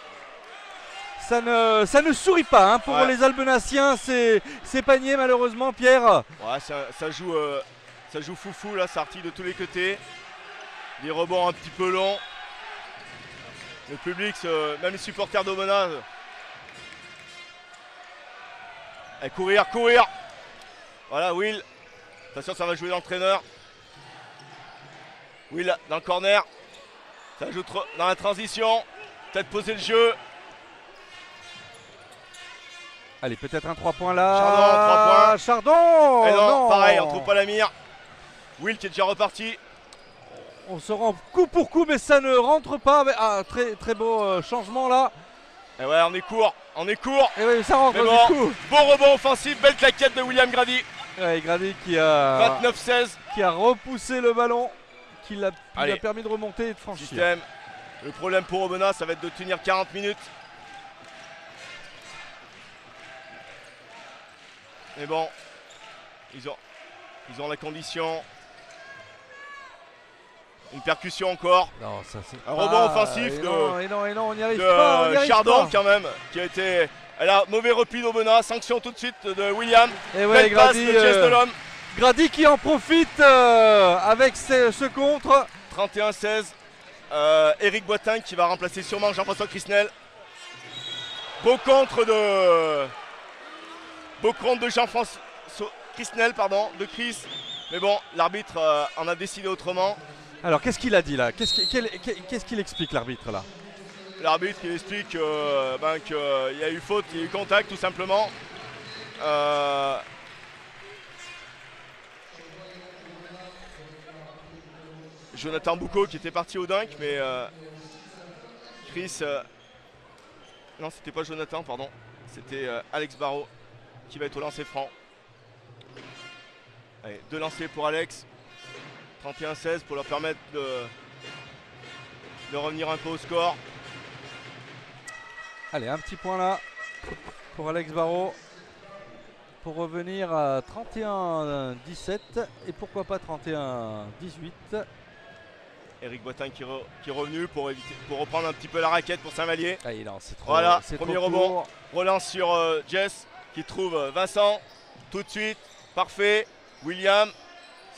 ça ne sourit pas hein, pour les Albenaciens. Ces paniers malheureusement, Pierre. Ouais, ça joue foufou là, ça artille de tous les côtés. Des rebonds un petit peu longs. Le public, même les supporters d'Aubenas. Allez, courir. Voilà, Will. Attention, ça va jouer l'entraîneur. Will dans le corner. Ça joue dans la transition. Peut-être poser le jeu. Allez, peut-être un 3 points là. Chardon, 3 points. Chardon. Et non, non, pareil, on trouve pas la mire. Will qui est déjà reparti. On se rend coup pour coup, mais ça ne rentre pas. Ah, très beau changement là. Et ouais, on est court. Et oui, ça rentre bon, du coup. Bon rebond offensif, belle claquette de William Grady. Ouais, Grady qui a 29-16. Qui a repoussé le ballon, qui lui a permis de remonter et de franchir. Système. Le problème pour Aubenas, ça va être de tenir 40 minutes. Mais bon, ils ont la condition. Une percussion encore. Non, ça c'est un rebond offensif et non, on n'y arrive pas. De Chardon quand même, qui a été... Elle a mauvais repli d'Aubenas, sanction tout de suite de William. Et ouais, Grady, de Jess de l'homme. Grady qui en profite avec ce contre. 31-16. Eric Boitin qui va remplacer sûrement Jean-François Crisnel. Beau contre de Jean-François Crisnel, pardon, de Chris. Mais bon, l'arbitre en a décidé autrement. Alors qu'est-ce qu'il a dit là? Qu'est-ce qu'il explique l'arbitre là? L'arbitre qui explique qu'il y a eu faute, il y a eu contact tout simplement. Jonathan Boucaud qui était parti au dunk, mais Chris... non, c'était pas Jonathan, pardon. C'était Alex Barreau qui va être au lancer franc. Allez, 2 lancers pour Alex. 31-16 pour leur permettre de revenir un peu au score. Allez, un petit point là pour Alex Barreau pour revenir à 31-17 et pourquoi pas 31-18. Eric Boitin qui est revenu pour reprendre un petit peu la raquette pour Saint-Vallier. Ah, non, c'est trop, voilà, c'est premier trop rebond. court. Relance sur Jess qui trouve Vincent. Tout de suite, parfait. William,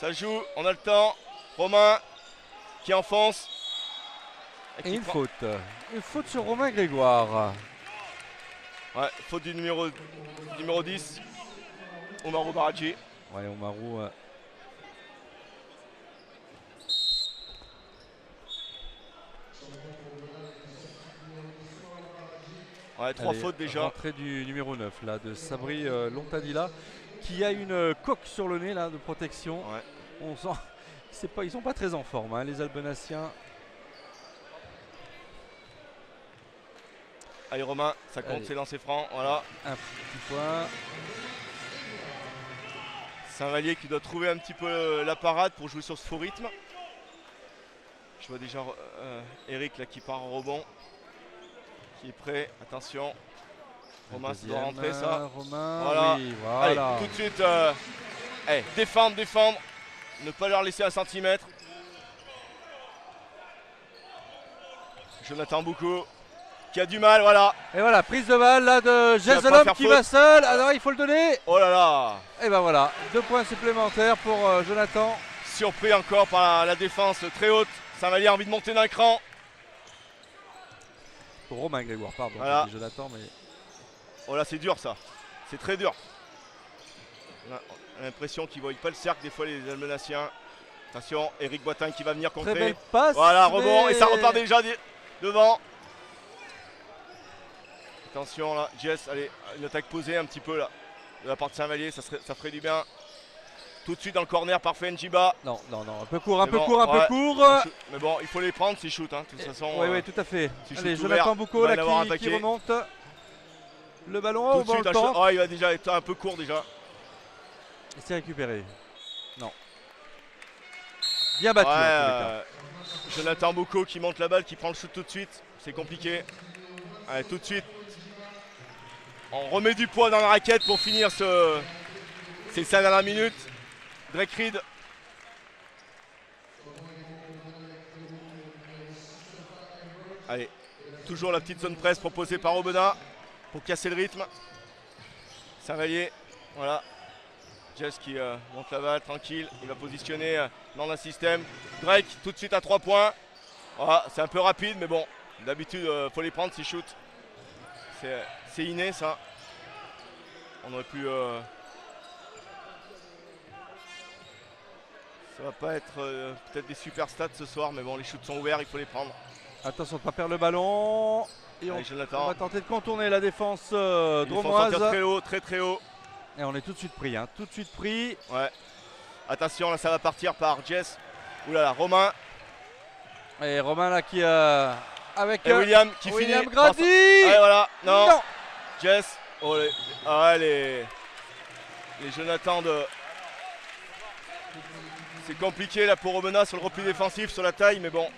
ça joue, on a le temps. Romain qui enfonce. Et une faute. Une faute sur Romain Grégoire. Ouais, faute du numéro 10. Omarou Baradji. Ouais, Omarou. Ouais, 3 fautes déjà. Rentrée du numéro 9 là, de Sabri Lontadilla, qui a une coque sur le nez là de protection. Ouais. On sent, ils sont pas très en forme hein, les Albenaciens. Allez Romain, ça compte, c'est lancé franc, voilà. Un petit point. Saint-Vallier qui doit trouver un petit peu la parade pour jouer sur ce faux rythme. Je vois déjà Eric là qui part en rebond. Qui est prêt, attention. Romain, ça doit rentrer ça. Romain, voilà. Oui, voilà. Allez, tout de suite, défendre. Ne pas leur laisser un centimètre. Jonathan Boucaud qui a du mal, voilà. Et voilà, prise de balle là de va pas Jezzelhomme faire qui faute. va seul. Alors il faut le donner. Oh là là. Et ben voilà, 2 points supplémentaires pour Jonathan. Surpris encore par la défense très haute. Saint-Vallier a envie de monter d'un cran. Pour Romain Grégoire, pardon. Voilà. J'ai dit Jonathan, mais. Oh là, c'est dur ça. C'est très dur. On a l'impression qu'ils ne voient pas le cercle des fois les Almenaciens. Attention, Eric Boitin qui va venir Très contrer. belle passe. Voilà, rebond mais- et ça repart déjà devant. Attention là, Jess, allez, une attaque posée un petit peu là. De la part de Saint-Vallier, ça ferait du bien. Tout de suite dans le corner, parfait Njiba. Non, un peu court, un Mais peu bon, court, un peu ouais. court. Mais bon, il faut les prendre ces shoots, hein, de toute façon. Oui, tout à fait. si Allez, shoot Jonathan ouvert, Boucaud il va là en avoir un qui paquet. remonte. Le ballon, Tout on de va suite, le temps. oh, il va déjà être un peu court déjà. Et c'est récupéré. Non. Bien battu Ouais, en tous les cas. Jonathan Boucaud qui monte la balle, qui prend le shoot tout de suite. C'est compliqué. Allez, tout de suite. On remet du poids dans la raquette pour finir ces 5 dernières minutes. Drake Reed. Allez, toujours la petite zone presse proposée par Aubenas pour casser le rythme. Saint-Vallier, voilà. Jess qui monte la balle tranquille, il va positionner dans un système. Drake tout de suite à 3 points. Voilà, c'est un peu rapide mais bon, d'habitude faut les prendre ces shoots. C'est inné ça. On aurait pu... Ça va pas être peut-être des super stats ce soir mais bon les shoots sont ouverts, il faut les prendre. Attention de ne pas perdre le ballon. Et Allez, on Jonathan. va tenter de contourner la défense Il faut dromoise. sortir très haut, très haut. Et on est tout de suite pris, hein, tout de suite pris. Ouais. Attention, là ça va partir par Jess. Ouh là là, Romain Et Romain là qui avec et William qui William finit. Grady. Allez voilà, non. Non. Jess. Oh les Jonathan de. C'est compliqué là pour Aubenas sur le repli défensif, sur la taille, mais bon.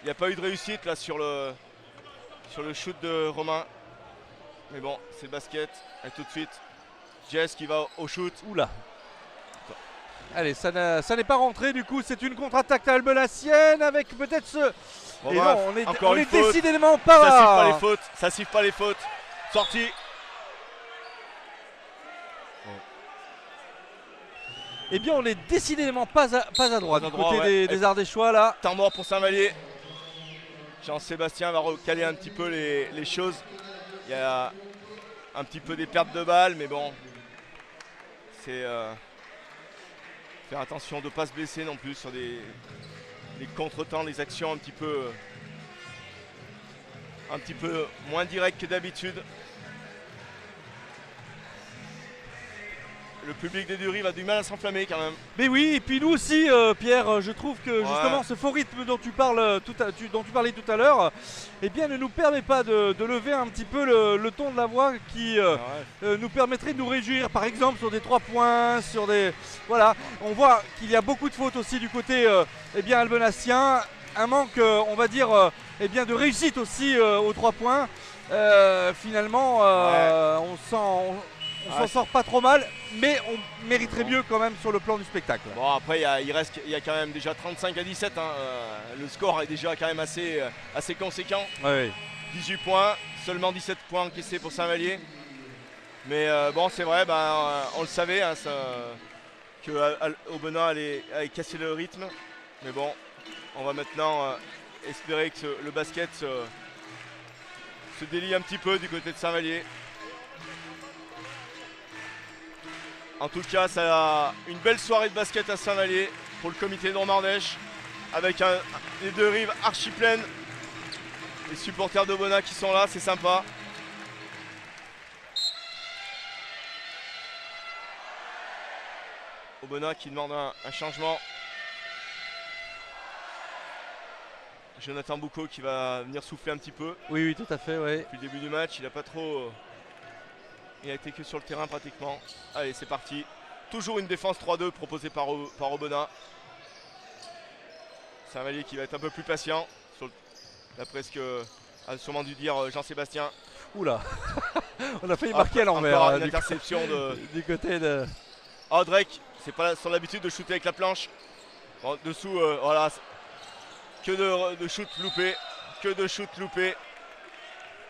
Il n'y a pas eu de réussite là sur le shoot de Romain. Mais bon, c'est le basket. Et tout de suite, Jess qui va au shoot. Oula. Allez, ça n'est pas rentré, du coup c'est une contre-attaque albenacienne avec peut-être ce... Bon, Et bref, non, on encore est une faute. décidément pas... Ça siffle pas les fautes, ça siffle pas les fautes. Sortie. Eh bien on est décidément pas à droite Pas à du droit, côté ouais. des Ardéchois là. Temps mort pour Saint-Vallier. Jean-Sébastien va recaler un petit peu les choses. Il y a un petit peu des pertes de balles, mais bon. C'est faire attention de ne pas se blesser non plus sur des contretemps, des actions un petit peu moins directes que d'habitude. Le public des Duries va du mal à s'enflammer quand même. Mais oui, et puis nous aussi, Pierre, je trouve que justement ce faux rythme dont tu parlais tout à l'heure, eh bien ne nous permet pas de lever un petit peu le ton de la voix qui nous permettrait de nous réjouir, par exemple sur des 3 points, sur des... Voilà, on voit qu'il y a beaucoup de fautes aussi du côté eh bien, albenacien, un manque, on va dire, eh bien, de réussite aussi aux 3 points. Finalement, on s'en sort pas trop mal, mais on mériterait mieux quand même sur le plan du spectacle. Bon après il y a quand même déjà 35 à 17, hein. Le score est déjà quand même assez conséquent. Oui. 18 points, seulement 17 points encaissés pour Saint-Vallier. Mais bon c'est vrai, on le savait hein, que Aubenas allait casser le rythme. Mais bon, on va maintenant espérer que le basket se délie un petit peu du côté de Saint-Vallier. En tout cas, ça a une belle soirée de basket à Saint-Vallier pour le comité de Normandèche, avec les 2 rives archi pleines. Les supporters d'Aubenas qui sont là, c'est sympa. Aubenas qui demande un changement. Jonathan Boucaud qui va venir souffler un petit peu. Oui, tout à fait, oui. Depuis le début du match, il n'a pas trop... Il a été que sur le terrain pratiquement. Allez, c'est parti. Toujours une défense 3-2 proposée par Aubenas. Saint-Vallier qui va être un peu plus patient. D'après ce que a sûrement dû dire Jean-Sébastien. Oula. On a failli marquer à l'envers. Encore une interception du côté de... Oh, Drake, c'est pas son habitude de shooter avec la planche. Bon, dessous, voilà. Que de shoot loupé. Que de shoot loupés.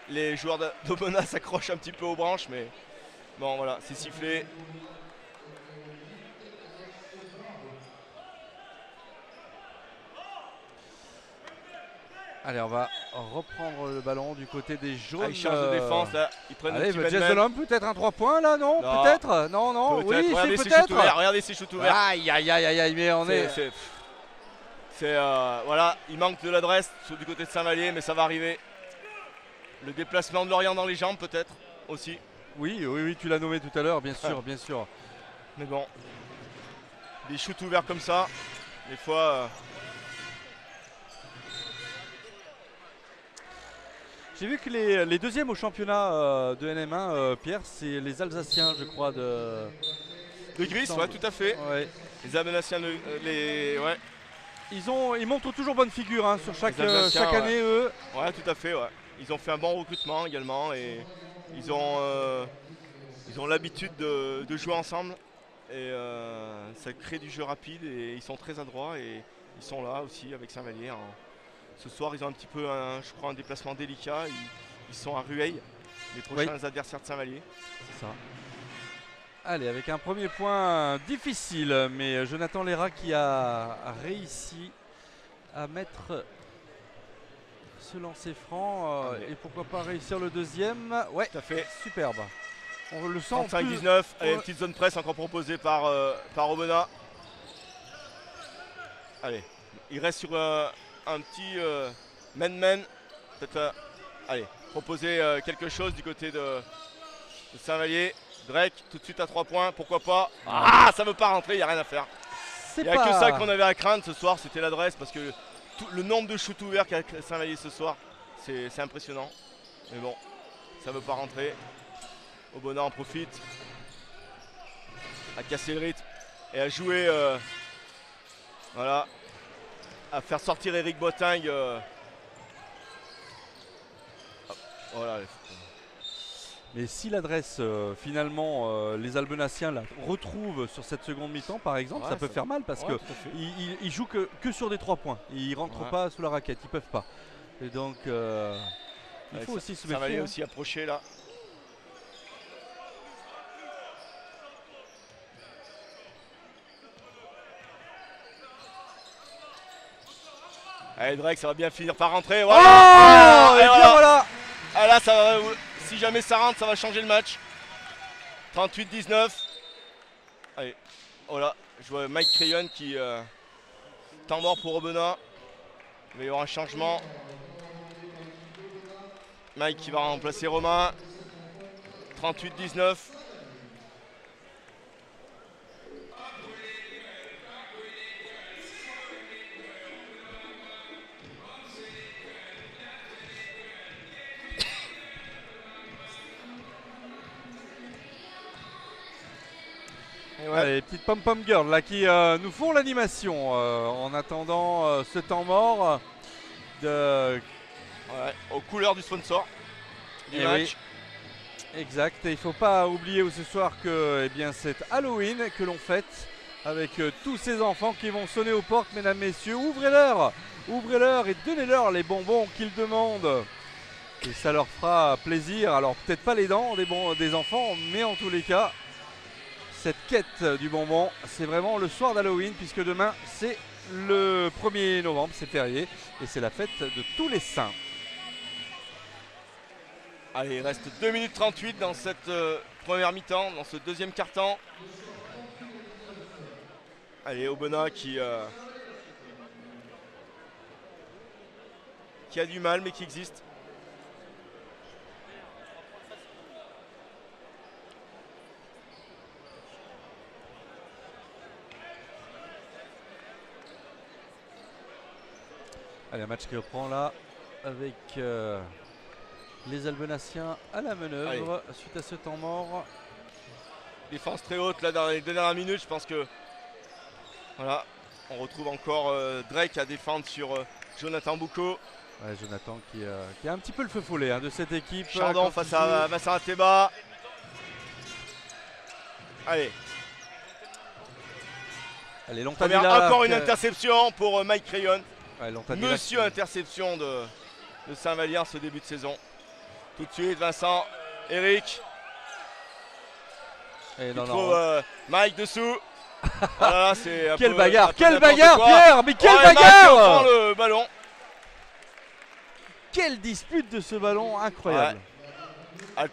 Les joueurs d'Aubenas s'accrochent un petit peu aux branches, mais bon voilà, c'est sifflé. Allez, on va reprendre le ballon du côté des jaunes. Ils changent de défense là, ils prennent Allez, un petit Jazz de man-man. l'homme, peut-être un 3 points là, non, Non. peut-être. Non, non, Peut-être. oui, Regardez c'est ces shoots peut-être. ouverts, regardez ces shoots ouverts. Aïe, aïe, aïe, aïe, aïe, mais on est. Voilà, il manque de l'adresse du côté de Saint-Vallier, mais ça va arriver. Le déplacement de Lorient dans les jambes peut-être aussi. Oui, oui, oui, tu l'as nommé tout à l'heure, bien sûr, bien sûr. Mais bon, des shoots ouverts comme ça, des fois. J'ai vu que les deuxièmes au championnat de NM1, Pierre, c'est les Alsaciens, je crois, de Gris, ouais, tout à fait. Ouais. Les Alsaciens, ouais. Ils montrent toujours bonne figure hein, sur chaque Alsaciens, année, eux. Ouais, tout à fait, ouais. Ils ont fait un bon recrutement également et ils ont l'habitude de jouer ensemble et ça crée du jeu rapide et ils sont très adroits et ils sont là aussi avec Saint-Vallier. Ce soir, ils ont un petit peu, je crois, un déplacement délicat. Ils sont à Rueil, les prochains adversaires de Saint-Vallier. C'est ça. Allez, avec un premier point difficile, mais Jonathan Léra qui a réussi à mettre ce lancer franc et pourquoi pas réussir le deuxième. Ouais, tout à fait. Superbe. On le sent. 35-19, allez, une petite zone presse encore proposée par Aubenas. Allez, il reste sur un petit man-man. Peut-être, allez, proposer quelque chose du côté de Saint-Vallier. Drake, tout de suite à 3 points, pourquoi pas. Ah, ça ne veut pas rentrer, il n'y a rien à faire. Il n'y a que ça qu'on avait à craindre ce soir, c'était l'adresse, parce que le nombre de shoots ouverts qu'a Saint-Vallier ce soir, c'est impressionnant. Mais bon, ça ne veut pas rentrer. Aubenas en profite. À casser le rythme et à jouer, voilà, à faire sortir Eric Botingue. Voilà. Mais si l'adresse finalement les Albenaciens la retrouvent sur cette seconde mi-temps par exemple, ça peut faire mal parce que ils jouent que sur des 3 points. Ils rentrent pas sous la raquette, ils peuvent pas. Et donc il faut aussi se méfier. Saint-Vallier aussi approché là. Allez Drake, ça va bien finir par rentrer. Voilà. Oh, et bien voilà. Ah là, ça va, si jamais ça rentre, ça va changer le match. 38-19. Allez, voilà, je vois Mike Crayon qui temps mort pour Aubenas. Il va y avoir un changement. Mike qui va remplacer Romain. 38-19. Les petites pom-pom girls là qui nous font l'animation en attendant ce temps mort aux couleurs du sponsor du match. Oui. Exact, et il ne faut pas oublier ce soir que c'est Halloween que l'on fête avec tous ces enfants qui vont sonner aux portes, mesdames, messieurs. Ouvrez-leur et donnez-leur les bonbons qu'ils demandent. Et ça leur fera plaisir. Alors peut-être pas les dents des enfants, mais en tous les cas, cette quête du bonbon, c'est vraiment le soir d'Halloween, puisque demain c'est le 1er novembre, c'est férié, et c'est la fête de tous les saints. Allez, il reste 2 minutes 38 dans cette première mi-temps, dans ce deuxième quart-temps. Allez, Aubenas qui a du mal, mais qui existe. Allez, un match qui reprend là avec les Albenaciens à la manœuvre suite à ce temps mort. Défense très haute là dans les dernières minutes, je pense que voilà, on retrouve encore Drake à défendre sur Jonathan Boucaud. Ouais, Jonathan qui a un petit peu le feu follet de cette équipe. Chardon face à Vincent Théba. Allez, Lontadilla, encore une interception pour Mike Crayon. Ouais, Monsieur interception de de Saint-Vallier en ce début de saison. Tout de suite, Vincent, Eric. Et Il trouve Mike dessous. Voilà, c'est quelle bagarre, Pierre, mais quelle Mike bagarre! prend le ballon. Quelle dispute de ce ballon, incroyable. Ouais.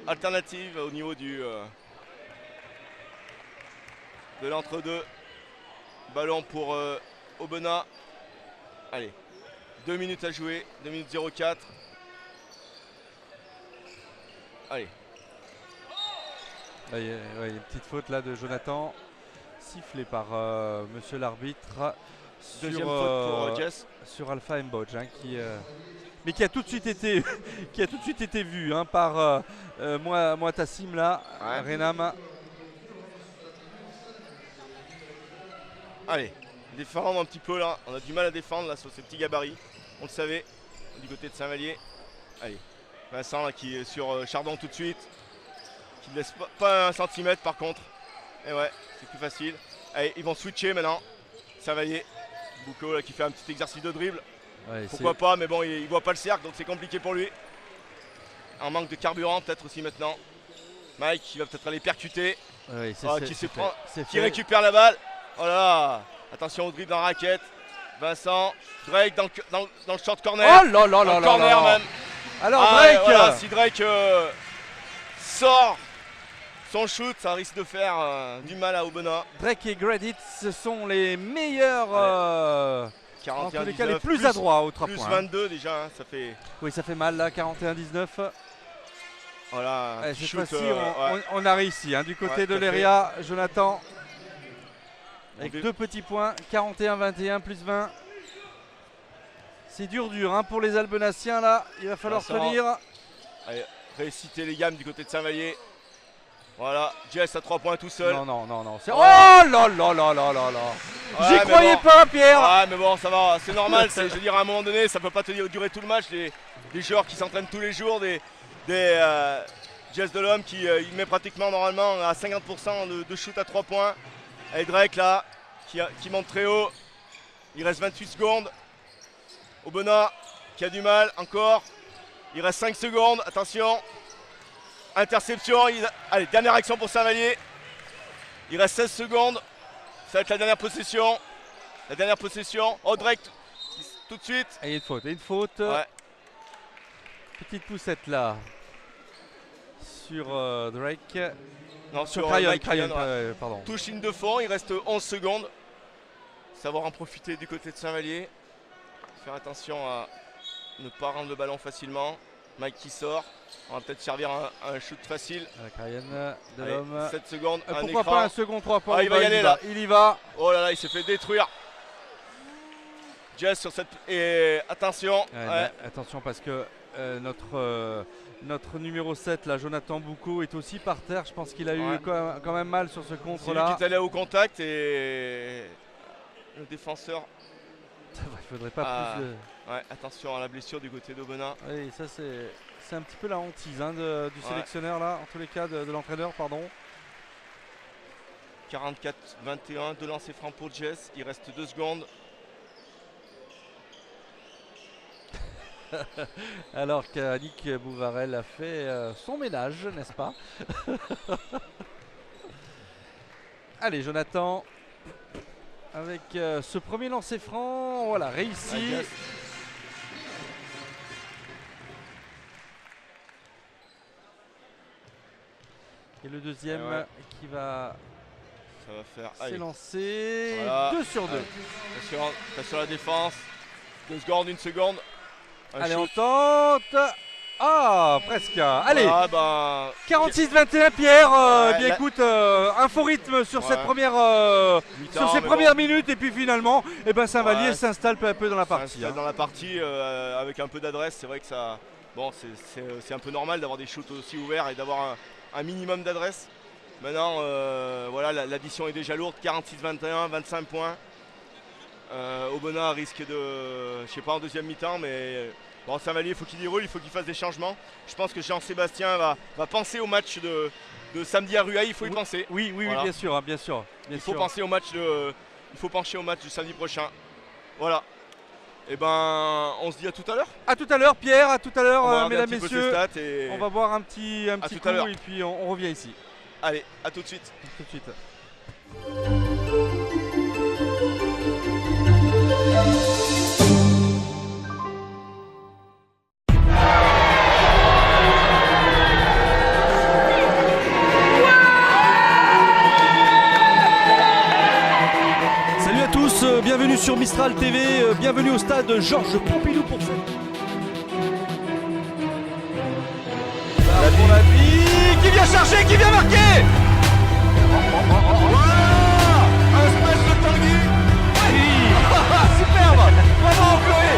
Alternative au niveau de l'entre-deux. Ballon pour Aubenas. Allez, 2 minutes à jouer, 2 minutes 04. Allez. Il y a une petite faute là de Jonathan, sifflée par monsieur l'arbitre. Deuxième faute pour Jess. Sur Alpha Mbodj, hein, mais qui a tout de suite été, vu hein, par moi Tassim là, ouais. Renam. Allez, défendre un petit peu là. On a du mal à défendre là sur ces petits gabarits. On le savait du côté de Saint-Vallier. Allez, Vincent là, qui est sur Chardon tout de suite. Qui ne laisse pas un centimètre par contre. Et ouais, c'est plus facile. Allez, ils vont switcher maintenant. Saint-Vallier. Bouclo là qui fait un petit exercice de dribble. Ouais, pourquoi pas, mais bon, il voit pas le cercle donc c'est compliqué pour lui. Un manque de carburant peut-être aussi maintenant. Mike qui va peut-être aller percuter. Ouais, qui récupère la balle. Voilà. Attention au dribble dans la raquette. Vincent, Drake dans le short corner. Oh là là là là corner là. même. Alors Drake, voilà, si Drake sort son shoot, ça risque de faire du mal à Aubenas. Drake et Gradit, ce sont les meilleurs, 41, en tous les 19, cas les plus adroits au 3 plus points. 22 déjà, hein, ça fait. Oui, ça fait mal là, 41-19. Voilà. Cette fois-ci, on a réussi hein, du côté de l'ERIA. l'ERIA. Jonathan, avec Bon, 2 petits points, 41-21 plus 20. C'est dur hein, pour les Albenaciens là, il va falloir tenir. Allez, réciter les gammes du côté de Saint-Vallier. Voilà, Jess à 3 points tout seul. Non. Oh là là là là là là. J'y croyais pas, Pierre. Ouais, mais bon, ça va, c'est normal. Je veux dire, à un moment donné, ça peut pas durer tout le match. Des joueurs qui s'entraînent tous les jours, des Jess de l'homme qui il met pratiquement normalement à 50% de shoot à 3 points. Et Drake là, qui monte très haut. Il reste 28 secondes. Aubenas qui a du mal encore. Il reste 5 secondes, attention. Interception, allez, dernière action pour Saint-Vallier. Il reste 16 secondes. Ça va être la dernière possession. Oh, Drake, tout de suite. Et une faute. Ouais. Petite poussette là. Sur Drake. Non, sur Crayon, pardon. Touche ligne de fond, il reste 11 secondes. Savoir en profiter du côté de Saint-Vallier. Faire attention à ne pas rendre le ballon facilement. Mike qui sort. On va peut-être servir un shoot facile. Crayon de l'homme. 7 secondes. Pourquoi pas un second 3 points? Il va y aller là. Il y va. Oh là là, il s'est fait détruire. Jess sur cette. Et attention. Attention parce que notre numéro 7, là, Jonathan Bouclo, est aussi par terre. Je pense qu'il a eu quand même mal sur ce contre-là. C'est lui qui est allé au contact et le défenseur. Il faudrait pas plus de. Ouais, attention à la blessure du côté d'Aubenas. Oui, ça c'est un petit peu la hantise hein, du sélectionneur là, en tous les cas de l'entraîneur, pardon. 44-21, 2 lancers francs pour Jess. Il reste 2 secondes. Alors qu'Annick Bouvarel a fait son ménage, n'est-ce pas? Allez, Jonathan, avec ce premier lancer franc, voilà, réussi. Et le deuxième qui va s'élancer. Voilà. 2 sur 2. Attention à la défense. 2 secondes, 1 seconde. Allez, on tente. Ah, presque. Allez, 46-21, Pierre. Bien écoute, un faux rythme sur cette première, sur ces premières minutes. Et puis finalement, Saint-Vallier s'installe peu à peu dans la partie. Dans la partie avec un peu d'adresse. C'est vrai que ça, bon, c'est un peu normal d'avoir des shoots aussi ouverts et d'avoir un minimum d'adresse. Maintenant, voilà, l'addition est déjà lourde. 46-21, 25 points. Aubenas risque de, je sais pas en deuxième mi-temps, mais bon, Saint-Vallier, il faut qu'il déroule, il faut qu'il fasse des changements. Je pense que Jean-Sébastien va penser au match de samedi à Rueil, il faut y penser. Oui, voilà. Bien sûr. Il faut penser au match il faut pencher au match du samedi prochain. Voilà. Et ben on se dit à tout à l'heure. À tout à l'heure Pierre, à tout à l'heure mesdames, Un petit peu messieurs. ses stats et On va boire un petit tout coup à l'heure. et puis on revient ici. Allez, à tout de suite. Tout de suite. Salut à tous, bienvenue sur Mistral TV, bienvenue au stade Georges Pompidou pour cette... Pour la vie, qui vient chercher, qui vient marquer. Un smash de Tanguy. Superbe. Bravo Chloé.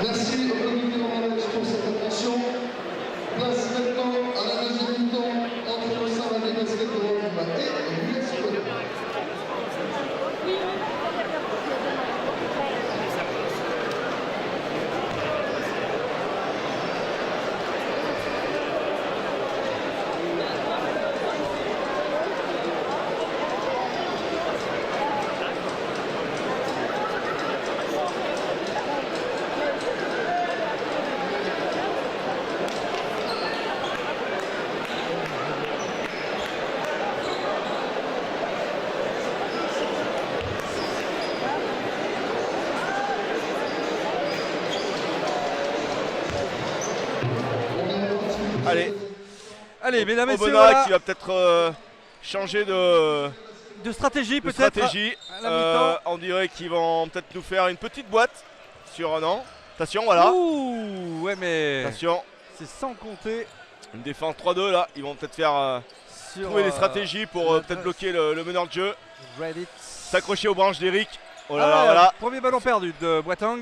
Merci au comité Romanès pour cette attention. Place maintenant à la deuxième mi-temps entre le Saint-Valais Basket de Rome et l'US Pologne. Allez, mesdames et messieurs, Aubenas voilà. qui va peut-être changer de stratégie peut-être. stratégie. à la mi-temps. On dirait qu'ils vont peut-être nous faire une petite boîte sur un an. Attention, voilà. Ouh, ouais mais Attention, c'est sans compter une défense 3-2 là. Ils vont peut-être faire sur trouver des stratégies pour la peut-être passe. bloquer le meneur de jeu. Reddit. S'accrocher aux branches d'Eric. Oh là Ah là, ouais, voilà. Premier ballon perdu de Boateng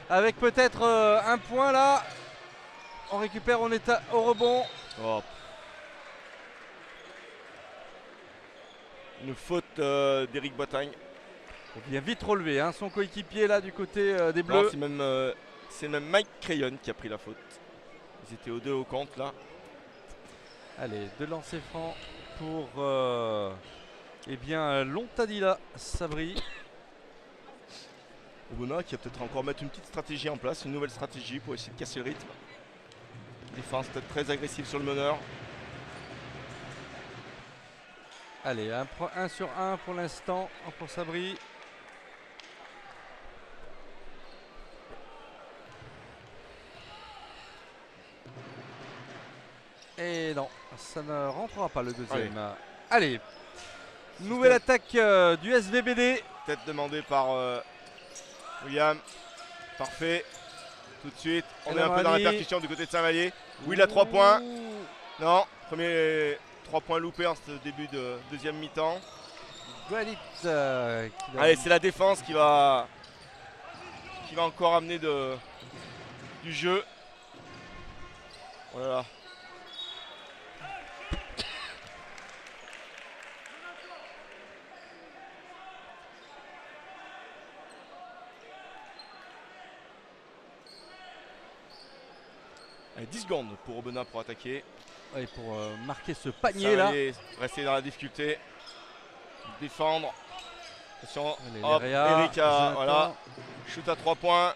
avec peut-être un point là. On récupère, on est au rebond. Oh. Une faute d'Eric Boateng. Il vient vite relever hein, son coéquipier là du côté des Non, Bleus. c'est même Mike Crayon qui a pris la faute. Ils étaient aux deux au compte là. Allez, deux lancers francs pour eh bien Lontadila Sabri. Aubenas qui va peut-être encore mettre une petite stratégie en place, une nouvelle stratégie pour essayer de casser le rythme. Défense peut-être très agressive sur le meneur. Allez, 1 sur 1 pour l'instant pour Sabri. Et non, ça ne rentrera pas le deuxième. Allez, nouvelle attaque du SVBD. Tête demandée par William. Parfait. Tout de suite, on est un peu dans la percussion du côté de Saint-Vallier. Will à 3 points. Non, premier 3 points loupés en ce début de deuxième mi-temps. Allez, c'est la défense qui va encore amener du jeu. Voilà. Allez, 10 secondes pour Aubenas pour attaquer. Ouais, pour marquer ce panier là. Rester dans la difficulté. Défendre. Attention. Allez, Hop, Léria, Eric a, voilà, shoot à 3 points.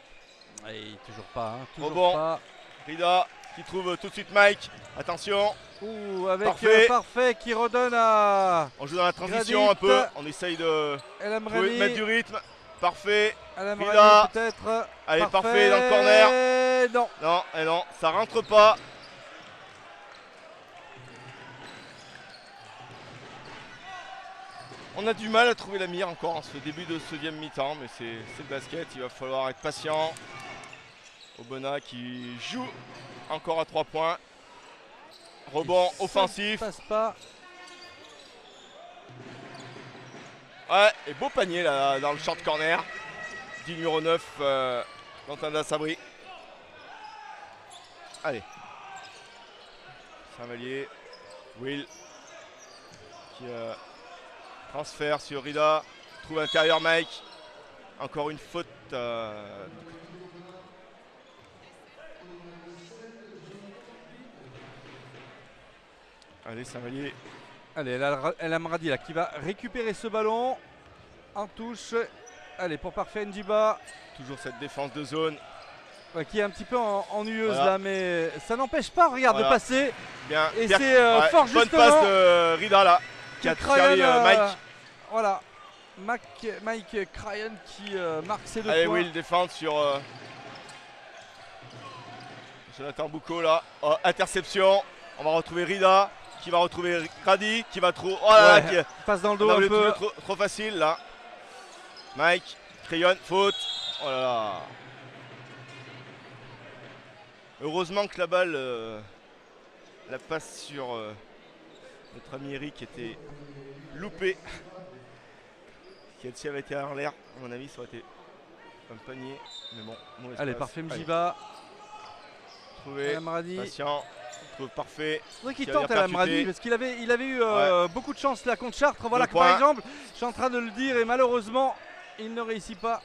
Et toujours pas, hein, toujours Rebond. pas. Rida qui trouve tout de suite Mike. Attention. Ouh, avec Parfait. Parfait qui redonne à On joue dans la transition Gradit. un peu. On essaye de El Amrani. mettre du rythme. Parfait. El Amrani Rida. peut-être. Allez, parfait dans le corner. Non. Non, et non, ça rentre pas. On a du mal à trouver la mire encore en ce début de deuxième mi-temps, mais c'est le basket, il va falloir être patient. Obona qui joue encore à 3 points. Rebond offensif. Ça passe pas. Ouais, et beau panier là dans le short corner. Du numéro 9, Quentin Sabri. Allez. Saint-Vallier. Will. Qui transfert sur Rida. Trouve intérieur Mike. Encore une faute. Allez, Saint-Vallier. Allez, El Amradi là qui va récupérer ce ballon. En touche. Allez, pour Parfait N'Djiba. Toujours cette défense de zone. Ouais, qui est un petit peu ennuyeuse Voilà. là, mais ça n'empêche pas, regarde, Voilà. de passer. Bien. Et bien. c'est fort bonne justement. passe de Rida là. Qui a Crayon, servi Mike. Voilà. Mike Crayon qui marque ses 2 Allez, points. Will défendre sur Jonathan Boucault là. Oh, interception. On va retrouver Rida. Qui va retrouver Grady. Qui va trouver. Oh là là, Ouais, passe dans le dos on a un voulu peu. trop facile là. Mike. Crayon. Faute. Oh là là. Heureusement que la balle, la passe sur notre ami Eric était loupée. Si elle avait été en l'air, à mon avis, ça aurait été un panier. Mais bon, mauvais Allez, espace. Parfait Allez, N'Djiba. trouvé, El Amradi. patient, trouve parfait. C'est vrai qu'il Qui va tente bien El Amradi percuter. parce qu'il avait eu Ouais. beaucoup de chance là contre Chartres. Voilà, 2 que, par points. exemple, je suis en train de le dire et malheureusement, il ne réussit pas.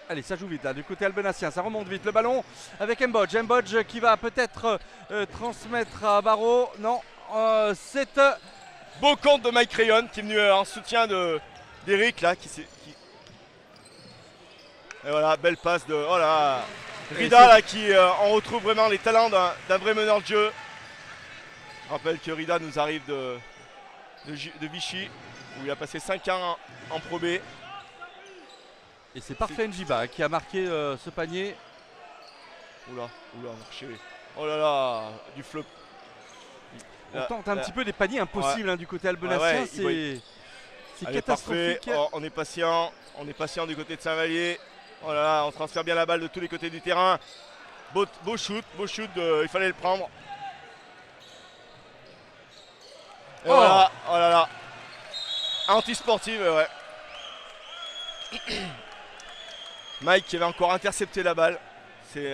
Allez, ça joue vite là, du côté albenassien, ça remonte vite. Le ballon avec Mbodj. Mbodj qui va peut-être transmettre à Barreau. Non, c'est Beau compte de Mike Crayon qui est venu en soutien d'Eric là. Et voilà, belle passe de. Oh là, Rida là qui on retrouve vraiment les talents d'un vrai meneur de jeu. Je rappelle que Rida nous arrive de Vichy où il a passé 5 ans en Pro B. Et c'est Parfait N'Djiba qui a marqué ce panier. Oula, marché. Oh là là, du flop. On tente un petit peu des paniers impossibles hein, du côté albenassien. Ouais, c'est Allez, catastrophique. parfait. Oh, on est patient du côté de Saint-Vallier. Oh là là, on transfère bien la balle de tous les côtés du terrain. Beau shoot, il fallait le prendre. Et voilà, oh là là. Anti-sportive, ouais. Mike qui avait encore intercepté la balle. C'est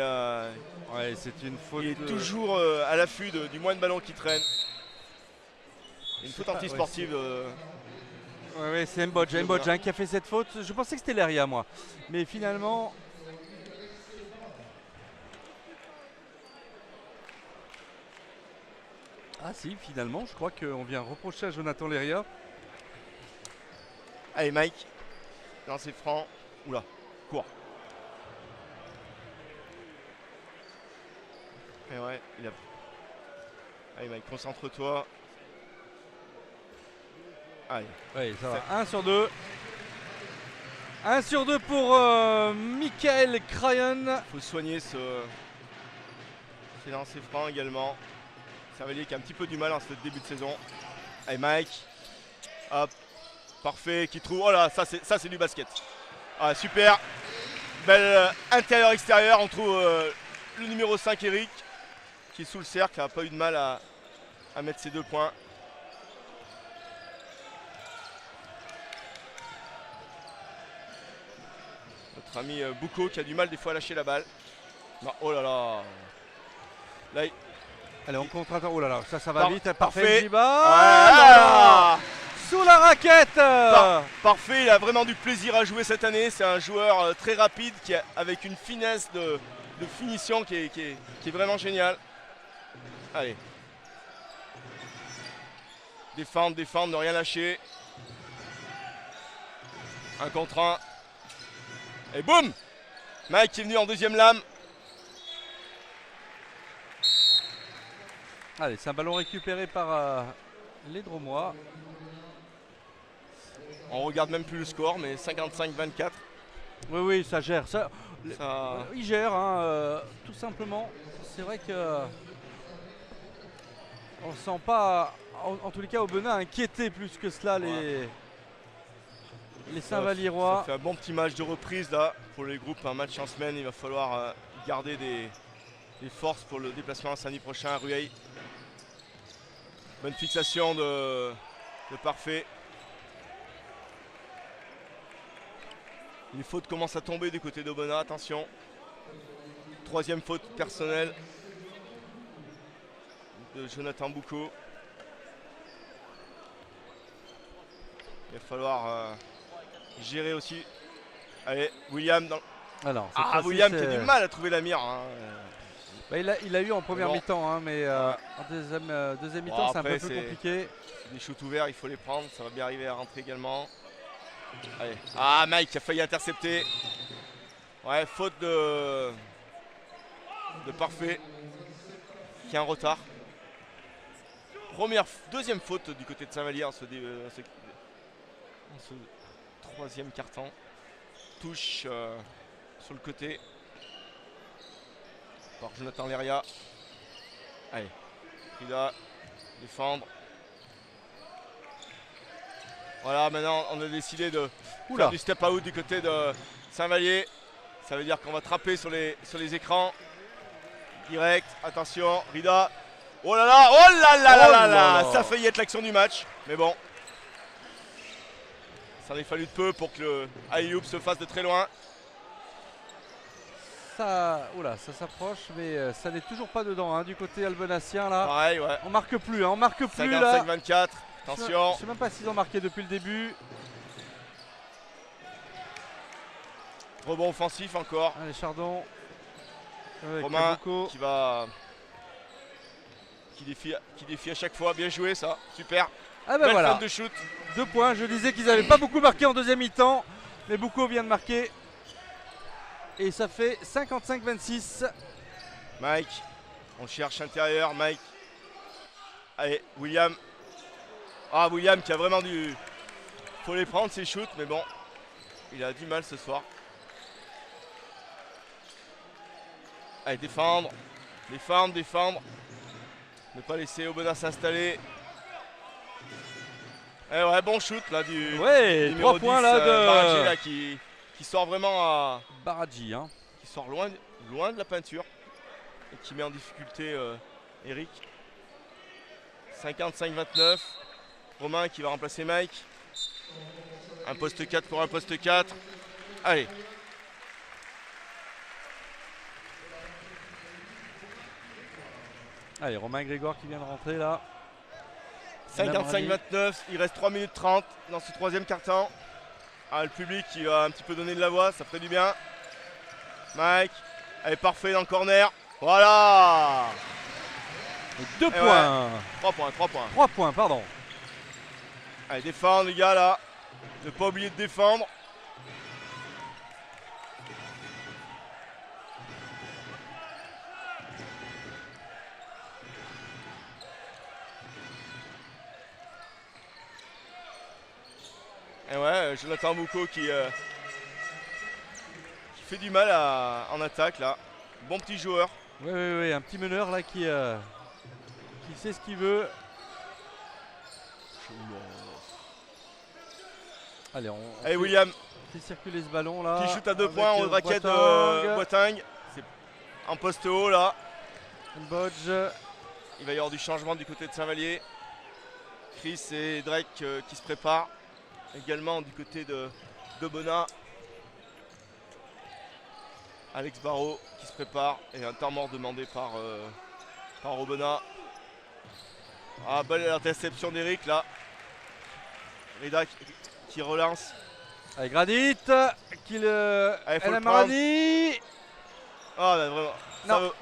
une faute. il est toujours à l'affût du moins de ballon qui traîne. Une faute anti-sportive. Ouais, c'est Mbodj hein, qui a fait cette faute. Je pensais que c'était Leria, moi. Mais finalement. Ah si, finalement, je crois qu'on vient reprocher à Jonathan Leria. Allez, Mike. Lancer franc. Oula, court. Et ouais, il a. Allez, Mike, concentre-toi. Allez. Oui, ça va. 1 sur 2. 1 sur 2 pour Michael Crayon. Faut soigner ces lancers francs également. Saint-Vallier qui a un petit peu du mal en ce début de saison. Allez, Mike. Hop. Parfait. Qui trouve. Oh là, ça c'est du basket. Ah, super. Belle intérieur-extérieur. On trouve le numéro 5, Eric, qui est sous le cercle. N'a pas eu de mal à mettre ses 2 points. Notre ami Boucault qui a du mal des fois à lâcher la balle. Non, oh là là. Là, Allez, on contre-attaque. Oh là là, ça va vite. Parfait. Parfait. N'Djiba. Sous la raquette. Parfait, il a vraiment du plaisir à jouer cette année. C'est un joueur très rapide avec une finesse de finition qui est vraiment géniale. Allez. Défendre, ne rien lâcher. 1 contre 1. Et boum! Mike qui est venu en deuxième lame. Allez, c'est un ballon récupéré par les Dromois. On regarde même plus le score, mais 55-24. Oui, oui, ça gère. Ça, Ça... il gère, hein, tout simplement. C'est vrai que on ne sent pas, en tous les cas, Aubenas inquiéter plus que cela les Saint-Valliérois. Ça fait un bon petit match de reprise là pour les groupes. Un match en semaine, il va falloir garder des forces pour le déplacement samedi prochain à Rueil. Bonne fixation de Parfait. Les fautes commencent à tomber du côté d'Aubenas, attention. Troisième faute personnelle de Jonathan Boucaud. Il va falloir gérer aussi. Allez, William dans... Alors, William qui a du mal à trouver la mire. Hein. Bah, il a eu en première Bon. mi-temps, hein, mais en deuxième mi-temps, c'est un peu plus compliqué. Des shoots ouverts, il faut les prendre. Ça va bien arriver à rentrer également. Allez. Mike qui a failli intercepter. Ouais, faute de Parfait. Qui est en retard. Deuxième faute du côté de Saint-Vallier en ce troisième quart-temps. Touche sur le côté par Jonathan Leria. Allez, Frida, défendre. Voilà, maintenant on a décidé de faire du step out du côté de Saint-Vallier. Ça veut dire qu'on va trapper sur les écrans. Direct, attention, Rida. Oh là là, oh là là là là là. Ça a failli être l'action du match, mais bon. Ça en a fallu de peu pour que le alley-oop se fasse de très loin. Ça s'approche, mais ça n'est toujours pas dedans, hein, du côté albenassien là. Pareil, ouais. On marque plus, hein, on marque plus 55-24, attention. Je ne sais même pas s'ils ont marqué depuis le début. Rebond offensif encore. Allez, Chardon. Romain qui défie à chaque fois. Bien joué ça, super. Ah ben voilà, de shoot. 2 points. Je disais qu'ils n'avaient pas beaucoup marqué en deuxième mi-temps, mais beaucoup vient de marquer. Et ça fait 55-26. Mike, on cherche intérieur. Mike. Allez, William. William qui a vraiment du... Faut les prendre ces shoots, mais bon, il a du mal ce soir. Allez, défendre. Ne pas laisser Aubenas s'installer. Eh ouais, bon shoot là du numéro 3 points 10, là de Baradji, là, qui sort vraiment à... Baradji, hein. Qui sort loin de la peinture. Et qui met en difficulté Eric. 55-29. Romain qui va remplacer Mike. Un poste 4 pour un poste 4. Allez. Allez, Romain Grégoire qui vient de rentrer là. 55-29, il reste 3 minutes 30 dans ce troisième quart-temps. Le public qui va un petit peu donner de la voix, ça ferait du bien. Mike, elle est parfait dans le corner. Voilà. 2 points. Ouais. 3 points. 3 points, pardon. Allez, défendre les gars là. Ne pas oublier de défendre. Et ouais, Jonathan Boucaud qui fait du mal en attaque là. Bon petit joueur. Oui, un petit meneur là qui sait ce qu'il veut. Allez, Allez, William fait circuler ce ballon là. qui shoot à 2 points en raquette Boitingue. C'est en poste haut là. Bodge. Il va y avoir du changement du côté de Saint-Vallier. Chris et Drake qui se préparent. Également du côté d'Aubenas. Alex Barrault qui se prépare. Et un temps mort demandé par Aubenas. Belle interception d'Eric là. Rida qui relance. Allez, Gradit. Allez, faut le Marani. Vraiment. Non,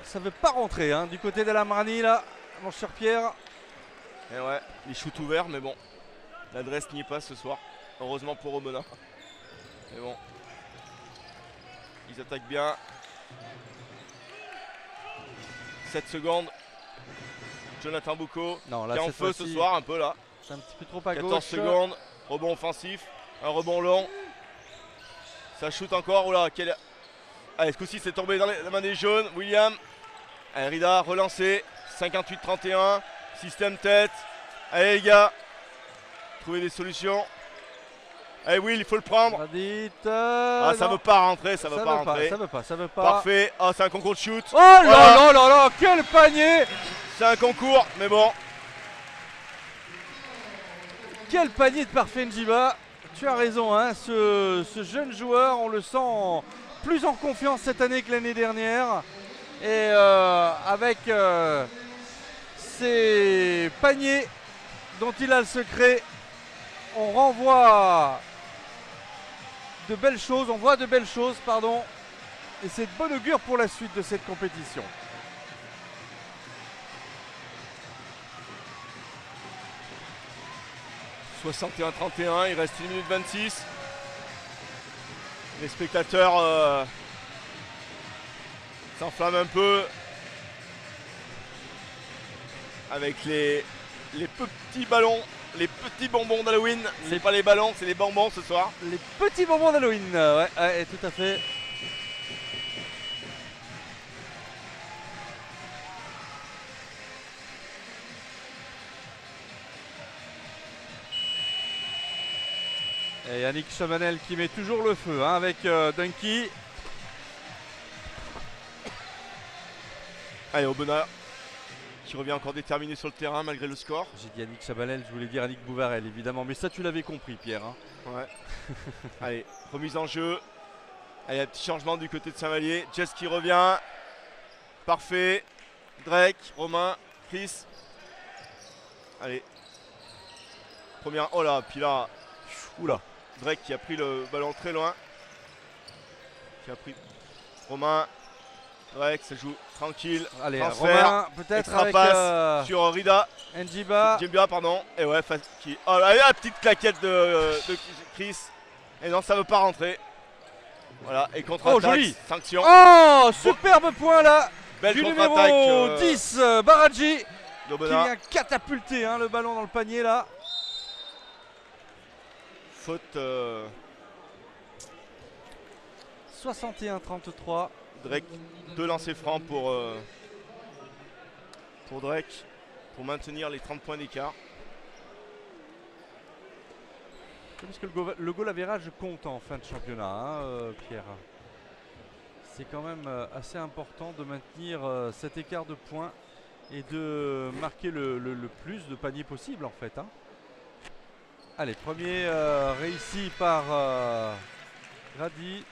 ça veut pas rentrer hein, du côté de la Marani là, mon cher Pierre. Et ouais, les shoots ouverts, mais bon. L'adresse n'y est pas ce soir. Heureusement pour Aubenas. Mais bon. Ils attaquent bien. 7 secondes. Jonathan Boucaud Non, là, qui est en cette feu ce fois-ci, soir un peu là. c'est un petit peu trop à 14 gauche. secondes. Rebond offensif. Un rebond long. Ça shoot encore. Oula, allez, ce coup-ci c'est tombé dans la main des jaunes. William. Allez, Rida relancé. 58-31. Système tête. Allez les gars. Trouver des solutions. Allez Will, il faut le prendre. Ah, ça non. veut pas rentrer, ça veut pas veut rentrer. ça veut pas, ça veut pas. Parfait. Ah, c'est un concours de shoot. Oh là Voilà. là là là, quel panier! C'est un concours, mais bon. Quel panier de Parfait Njiba. Tu as raison, hein, ce jeune joueur, on le sent plus en confiance cette année que l'année dernière. Et avec ces paniers dont il a le secret, on renvoie de belles choses, on voit de belles choses, pardon. Et c'est de bon augure pour la suite de cette compétition. « 61-31, il reste 1 minute 26. Les spectateurs s'enflamment un peu avec les petits ballons, les petits bonbons d'Halloween. C'est pas les ballons, c'est les bonbons ce soir. Les petits bonbons d'Halloween, ouais, tout à fait. Et Yannick Chabanel qui met toujours le feu, hein, avec Dunky. Allez, Aubenas qui revient encore déterminé sur le terrain malgré le score. J'ai dit Yannick Chabanel, je voulais dire Yannick Bouvarel évidemment, mais ça tu l'avais compris Pierre. Hein. Ouais. Allez, remise en jeu. Allez, un petit changement du côté de Saint-Vallier. Jess qui revient. Parfait. Drake, Romain, Chris. Allez. Première. Oh là, puis là. Oula. Drake qui a pris le ballon très loin. Qui a pris Romain. Drake, ça joue tranquille. Allez, transfert. Romain, peut-être Extra avec passe sur Rida. Njiba. Djembia, pardon. Et ouais, qui. Oh là, la petite claquette de Chris. Et non, ça veut pas rentrer. Voilà, et contre-attaque, joli. sanction. Oh, superbe point là Belle du contre-attaque numéro 10, Baradji, qui d'Aubenas. vient catapulter hein, le ballon dans le panier là. Faute 61-33. Drake, 2 lancers francs pour Drake, pour maintenir les 30 points d'écart. Parce que le goal average compte en fin de championnat, hein, Pierre. C'est quand même assez important de maintenir cet écart de points et de marquer le plus de paniers possible en fait. Hein. Allez, premier réussi par Grady.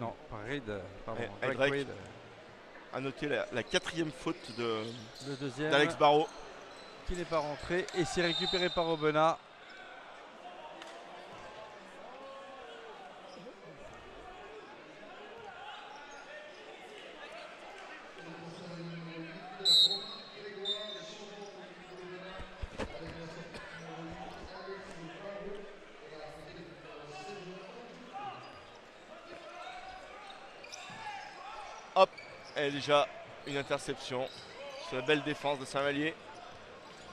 Non, par Reid, pardon. Drake. Reid. À noter la 4e faute Le deuxième d'Alex Barrault. qui n'est pas rentré et c'est récupéré par Aubenas. Hop, et déjà une interception sur la belle défense de Saint-Vallier.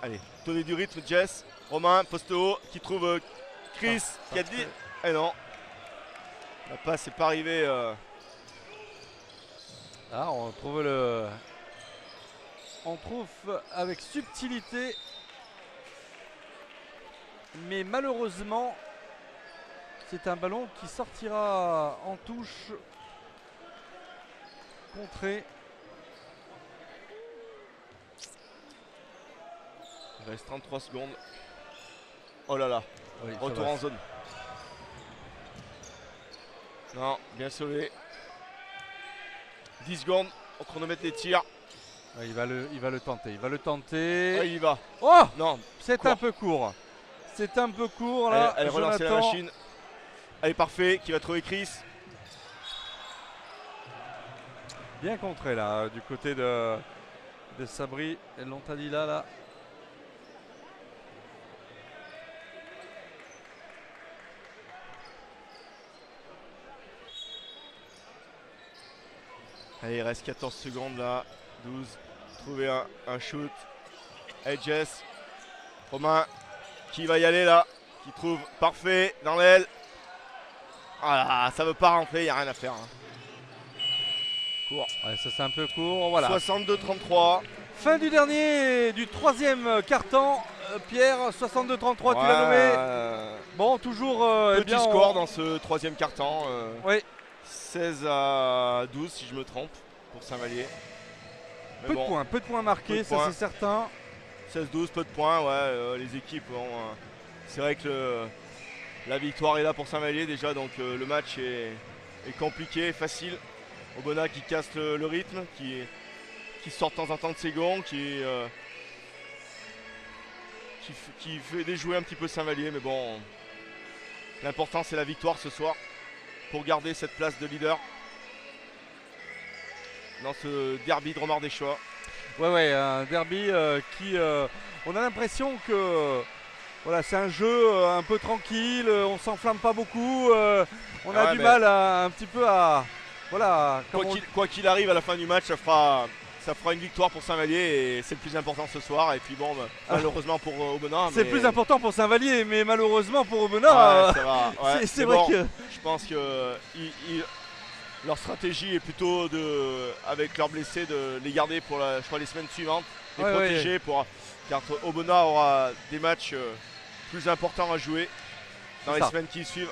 Allez, donner du rythme, Jess. Romain, poste haut, qui trouve Chris, qui a dit. Eh non, la passe n'est pas arrivée. Ah, on trouve avec subtilité, mais malheureusement, c'est un ballon qui sortira en touche. Contré. Il reste 33 secondes. Oh là là, Oui, retour en zone. Non, bien sauvé. 10 secondes au chronomètre des tirs. Ouais, il va le tenter. Il va le tenter. Ah, il y va. Oh, Non, c'est court. un peu court. C'est un peu court là. Allez, relancer la Jonathan. machine. Allez, parfait, qui va trouver Chris. Bien contré là, du côté de Sabri et Lontadila là. Allez, il reste 14 secondes là. 12. Trouver un shoot. Hedges. Romain qui va y aller là. Qui trouve parfait dans l'aile. Voilà, ça veut pas rentrer, il n'y a rien à faire. Hein. Court. Ouais, ça c'est un peu court. Voilà. 62-33. Fin du troisième quart-temps. Pierre, 62-33, tu l'as nommé. Bon, toujours petit score dans ce troisième quart-temps. Oui. 16-12 si je me trompe pour Saint-Vallier. Peu de points marqués, ça c'est certain. 16-12, peu de points, ouais, les équipes. C'est vrai que la victoire est là pour Saint-Vallier déjà, donc le match est compliqué, facile. Aubenas qui casse le rythme, qui sort de temps en temps de ses gonds, qui fait déjouer un petit peu Saint-Vallier, mais bon, l'important c'est la victoire ce soir pour garder cette place de leader dans ce derby de Romard-des-Choix. Ouais, un derby qui, on a l'impression que voilà, c'est un jeu un peu tranquille, on s'enflamme pas beaucoup, on a du mal un petit peu à... Voilà, quoi qu'il arrive à la fin du match, ça fera une victoire pour Saint-Vallier et c'est le plus important ce soir. Et puis bon, malheureusement pour Aubenas. C'est le plus important pour Saint-Vallier, mais malheureusement pour Aubenas, c'est vrai que... Je pense que leur stratégie est plutôt avec leurs blessés de les garder pour les semaines suivantes, les protéger car Aubenas aura des matchs plus importants à jouer dans les semaines qui suivent.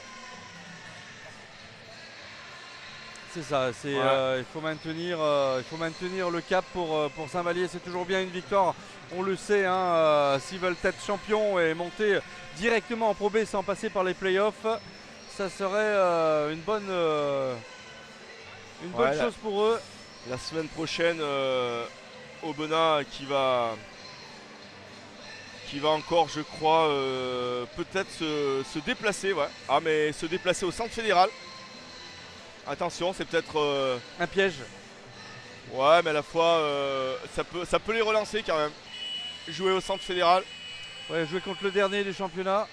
C'est ça, il faut maintenir le cap pour Saint-Vallier. C'est toujours bien une victoire, on le sait, hein, s'ils veulent être champions et monter directement en Pro B sans passer par les playoffs, ça serait une bonne chose pour eux. La semaine prochaine, Aubenas qui va encore, je crois, peut-être se déplacer. Ouais. Ah, mais se déplacer au centre fédéral. Attention, c'est peut-être un piège. Ouais, mais à la fois, ça peut les relancer quand même. Jouer au centre fédéral. Ouais, jouer contre le dernier du championnat.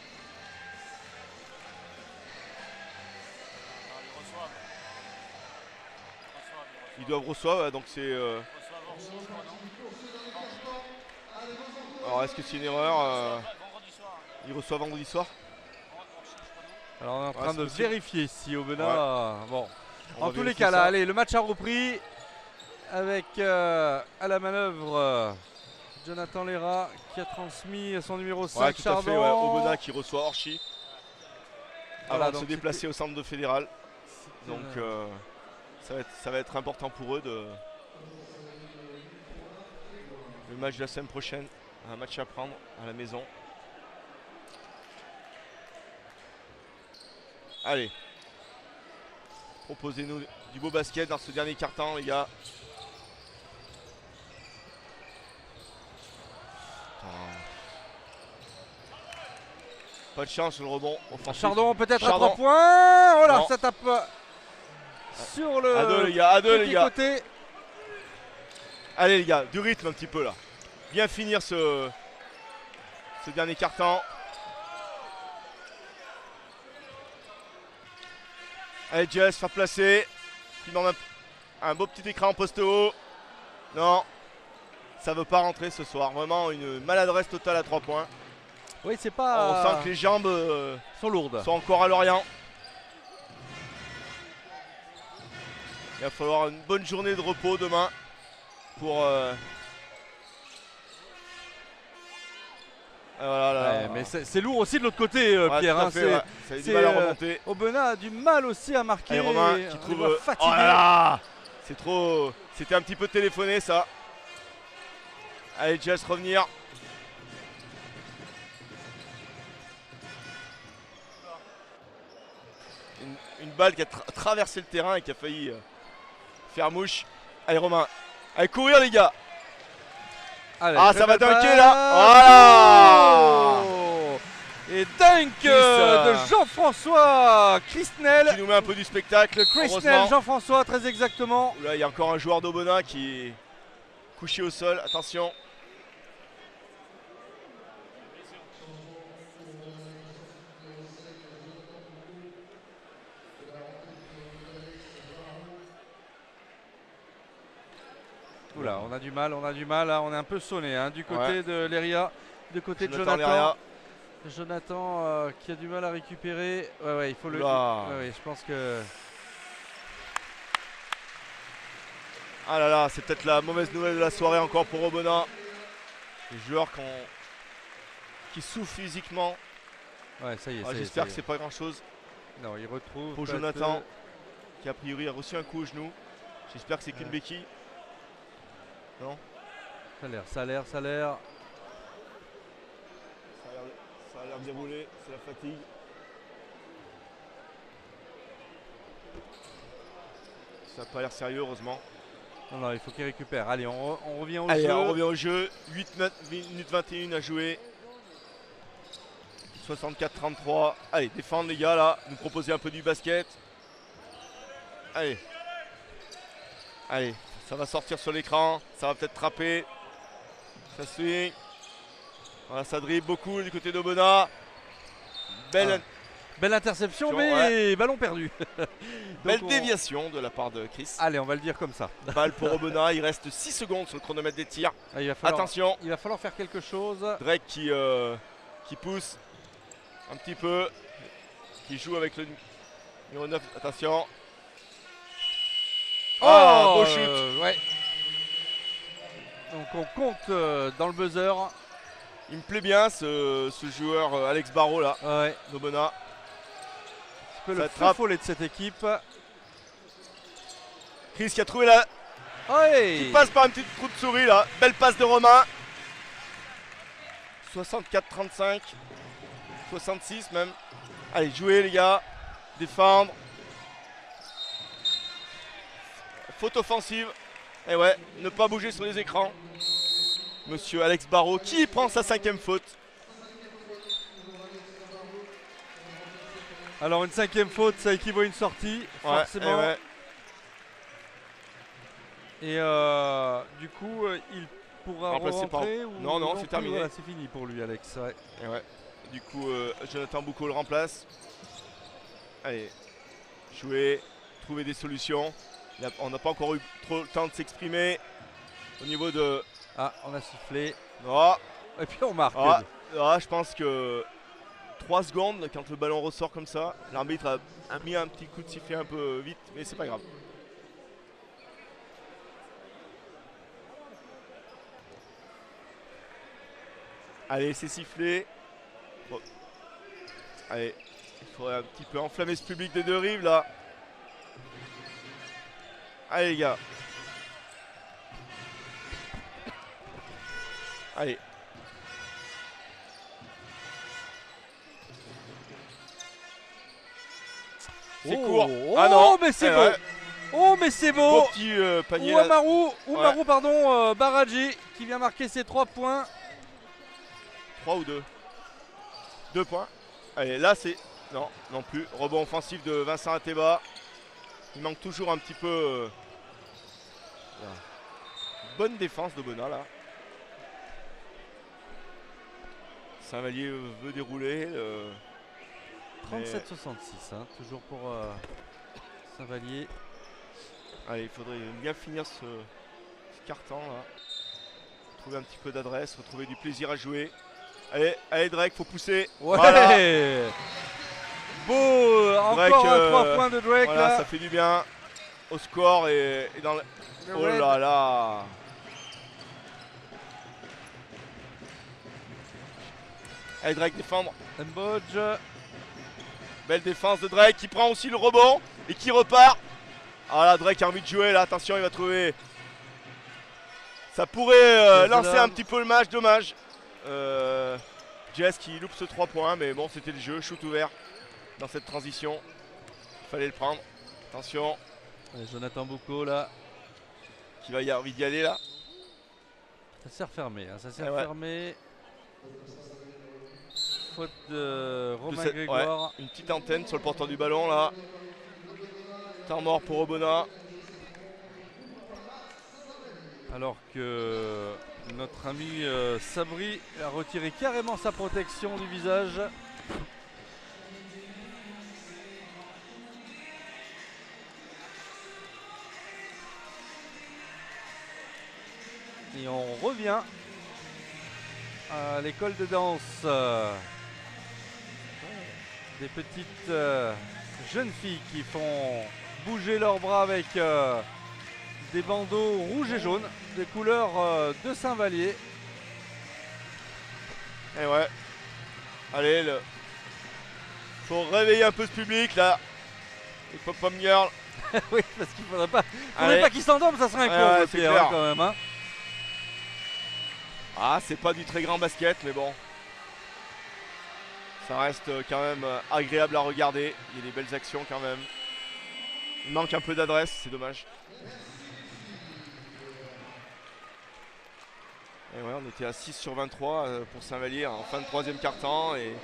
Ils doivent recevoir, donc c'est... Alors, est-ce que c'est une erreur Ils reçoivent vendredi soir. Alors on est en train de vérifier si Aubenas... Bon, en tous les cas là, allez, le match a repris avec à la manœuvre Jonathan Lera qui a transmis son numéro 5, tout à fait, Aubenas qui reçoit Orchi avant de se déplacer au centre de fédéral. Donc ça va être important pour eux le match de la semaine prochaine, un match à prendre à la maison. Allez, proposez-nous du beau basket dans ce dernier quart-temps, les gars. Pas de chance sur le rebond offensif. Chardon peut-être à 3 points. Oh là, ça tape sur le à deux, les gars, petit côté. Allez les gars, du rythme un petit peu là. Bien finir ce dernier quart-temps. Allez Jess, faire placer. Qui demande un beau petit écran en poste haut. Non, ça veut pas rentrer ce soir. Vraiment une maladresse totale à 3 points. Oui, c'est pas... On sent que les jambes sont lourdes. Sont encore à l'Orient. Il va falloir une bonne journée de repos demain pour... Voilà, mais c'est lourd aussi de l'autre côté, Pierre. Hein, ça a du mal à remonter. Aubenas a du mal aussi à marquer. Et Romain qui trouve fatigué. Oh là là, c'est trop. C'était un petit peu téléphoné ça. Allez, Jess revenir. Une balle qui a traversé le terrain et qui a failli faire mouche. Allez Romain, allez courir les gars. Allez, ça va dunker là. Voilà. Et dunk de Jean-François Christnel. Qui nous met un peu du spectacle. Christnel, Jean-François, très exactement. Là, il y a encore un joueur d'Aubenas qui est couché au sol. Attention. Oula, on a du mal, là, on est un peu sonné hein, du côté de Leria, du côté de Jonathan. Leria. Jonathan qui a du mal à récupérer. Ouais, il faut le. Ouais, je pense que. Ah là là, c'est peut-être la mauvaise nouvelle de la soirée encore pour Aubenas. Les joueurs qui souffrent physiquement. Ouais, ça y est. J'espère que c'est pas grand-chose. Non, il retrouve. Pour Jonathan, qui a priori a reçu un coup au genou. J'espère que c'est qu'une béquille. Non. Ça a l'air. Ça a l'air bien roulé, c'est la fatigue. Ça n'a pas l'air sérieux, heureusement. Non, il faut qu'il récupère. Allez, on revient au jeu. Allez, on revient au jeu. 8 minutes 21 à jouer. 64-33. Allez, défendre les gars là. Nous proposer un peu du basket. Allez. Allez, ça va sortir sur l'écran. Ça va peut-être trapper. Ça swing. Voilà, ça dribble beaucoup du côté d'Aubenas. Belle interception, mais ballon perdu. Belle déviation de la part de Chris. Allez, on va le dire comme ça. Balle pour Aubenas, il reste 6 secondes sur le chronomètre des tirs. Attention. Il va falloir faire quelque chose. Drake qui pousse un petit peu. Qui joue avec le numéro 9. Attention. Beau shoot. Ouais. Donc on compte dans le buzzer. Il me plaît bien ce joueur Alex Barrault là. d'Aubenas. Un peu le feu follet de cette équipe. Chris qui a trouvé la. Qui passe par un petit trou de souris là. Belle passe de Romain. 64-35. 66 même. Allez, jouez les gars. Défendre. Faute offensive. Et ouais, ne pas bouger sur les écrans. Monsieur Alex Barrault qui prend sa 5e faute. Alors une 5e faute, ça équivaut à une sortie, forcément. Et du coup, il pourra rentrer ou Non, c'est terminé. Voilà, c'est fini pour lui, Alex. Et ouais. Du coup, Jonathan Boucault le remplace. Allez, jouer, trouver des solutions. On n'a pas encore eu trop le temps de s'exprimer au niveau de. Ah, on a sifflé. Et puis on marque. Je pense que 3 secondes quand le ballon ressort comme ça. L'arbitre a mis un petit coup de sifflet un peu vite, mais c'est pas grave. Allez, c'est sifflé. Bon. Allez, il faudrait un petit peu enflammer ce public des deux rives là. Allez les gars. Allez. C'est court. Ah non, mais c'est beau. Oh, mais c'est beau. Beau petit panier. Oumarou, pardon, Baradji qui vient marquer ses 3 points. 3 ou 2 2 points. Allez, là c'est. Non plus. Rebond offensif de Vincent Ateba. Il manque toujours un petit peu. Bonne défense d'Aubenas là. Saint-Vallier veut dérouler. 37-66, hein, toujours pour Saint-Vallier. Allez, il faudrait bien finir ce carton là. Trouver un petit peu d'adresse, retrouver du plaisir à jouer. Allez Drake, faut pousser. Ouais. Voilà. Beau, encore 3 points de Drake voilà, là. Ça fait du bien au score et dans le. Oh là là. Allez Drake défendre. Mbodge. Belle défense de Drake qui prend aussi le rebond et qui repart. Ah là Drake a envie de jouer là, attention il va trouver. Ça pourrait lancer un petit peu le match, dommage. Jess qui loupe ce 3 points, mais bon c'était le jeu, shoot ouvert dans cette transition. Il fallait le prendre. Attention. Allez, Jonathan Boucault là. Qui va y avoir envie d'y aller là. Ça s'est refermé, hein, ça s'est refermé. Faute de Romain Grégoire. Une petite antenne sur le porteur du ballon là. Temps mort pour Aubenas. Alors que notre ami Sabri a retiré carrément sa protection du visage. Et on revient à l'école de danse. Des petites jeunes filles qui font bouger leurs bras avec des bandeaux rouges et jaunes, des couleurs de Saint-Vallier. Et ouais. Allez, faut réveiller un peu ce public là. Les pop-pom girls. Oui, parce qu'il faudrait pas qu'ils s'endorment, ça serait un Ouais, con c'est Pierre, clair. quand même. Hein. Ah, c'est pas du très grand basket, mais bon. Ça reste quand même agréable à regarder. Il y a des belles actions quand même. Il manque un peu d'adresse, c'est dommage. Et ouais, on était à 6 sur 23 pour Saint-Vallier en fin de troisième quart-temps et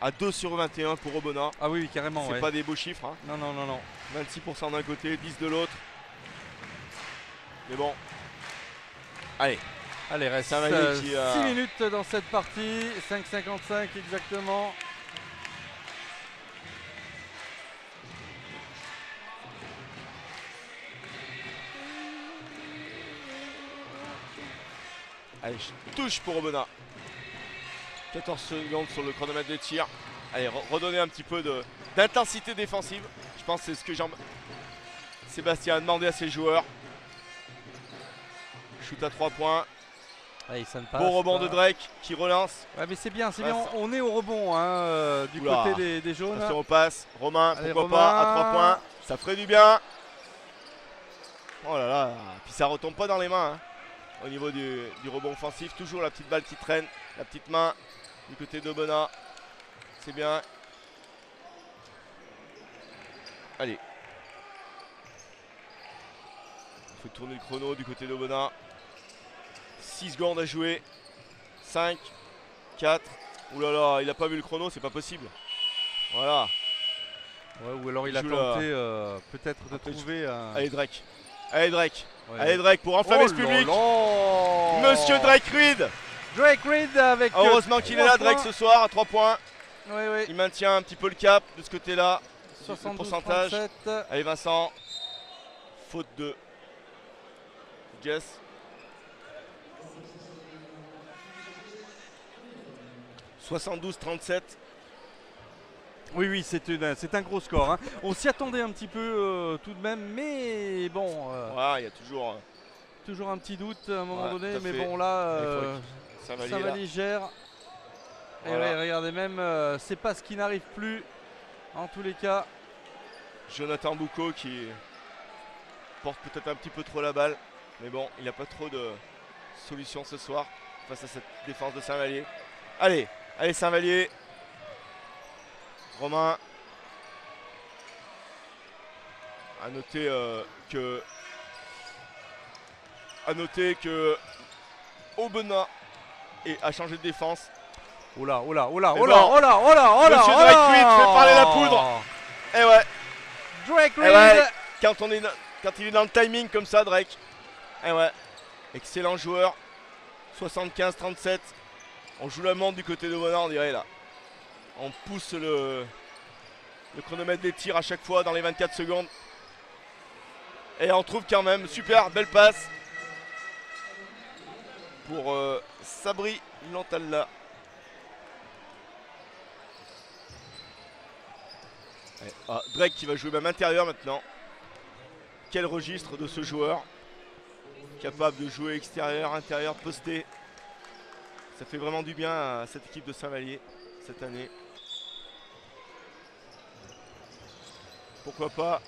à 2 sur 21 pour Aubenas. Ah oui, carrément. C'est Ouais. pas des beaux chiffres. Hein. Non, non, non, non. 26% d'un côté, 10 de l'autre. Mais bon. Allez. Allez, reste Saint-Vallier qui 6 minutes dans cette partie. 5,55 exactement. Allez, touche pour Aubenas. 14 secondes sur le chronomètre de tir. Allez, redonner un petit peu d'intensité défensive. Je pense que c'est ce que Sébastien a demandé à ses joueurs. Shoot à 3 points. Allez, ça ne passe Bon rebond pas. de Drake qui relance. Ouais, mais c'est bien, c'est Ouais, bien. ça- On est au rebond hein, du Oula. côté des jaunes. Attention au passe. Romain, Allez, pourquoi Romain. pas, à 3 points. Ça ferait du bien. Oh là là. Puis ça retombe pas dans les mains. Hein. Au niveau du rebond offensif. Toujours la petite balle qui traîne. La petite main du côté d'Aubenas. C'est bien. Allez. Il faut tourner le chrono du côté d'Aubenas. 6 secondes à jouer. 5, 4. Ouh là là, il a pas vu le chrono, c'est pas possible. Voilà. Ouais, ou alors il a Joue tenté là. peut-être de Après, trouver un. Allez Drake. Allez Drake. Ouais. Allez Drake pour enflammer ce Oh là public. là. Monsieur Drake Reed. Drake Reed avec. Heureusement qu'il est là, 3 Drake, points. ce soir à 3 points. Oui, oui. Il maintient un petit peu le cap de ce côté-là. 72, pourcentage. 37. Allez Vincent. Faute de Jess. « 72-37. Oui, oui, c'est un gros score. Hein. On s'y attendait un petit peu tout de même, mais bon, Voilà, il y a toujours toujours un petit doute à un moment Ouais, donné. tout à Mais fait. bon, là, Saint-Vallier là. Saint-Vallier gère. Et Voilà. ouais, regardez même, c'est pas ce qui n'arrive plus. En tous les cas, Jonathan Boucaud qui porte peut-être un petit peu trop la balle. Mais bon, il n'a pas trop de solutions ce soir face à cette défense de Saint-Vallier. Allez, allez Saint-Vallier. Romain. À noter que Aubenas a changé de défense. oh là, oh là, oh là, Mais oh là, bon, oh là, oh là, oh là, Monsieur oh Drake là. Reed fait parler la poudre. Et ouais, Drake eh Reed. ouais, quand il est dans le timing comme ça, Drake. Et ouais, excellent joueur. 75-37. On joue la montre du côté de Aubenas, on dirait là. On pousse le chronomètre des tirs à chaque fois dans les 24 secondes. Et on trouve quand même, super, belle passe. Pour Sabri Lantalla. Drake qui va jouer même intérieur maintenant. Quel registre de ce joueur. Capable de jouer extérieur, intérieur, posté. Ça fait vraiment du bien à cette équipe de Saint-Vallier cette année. Pourquoi pas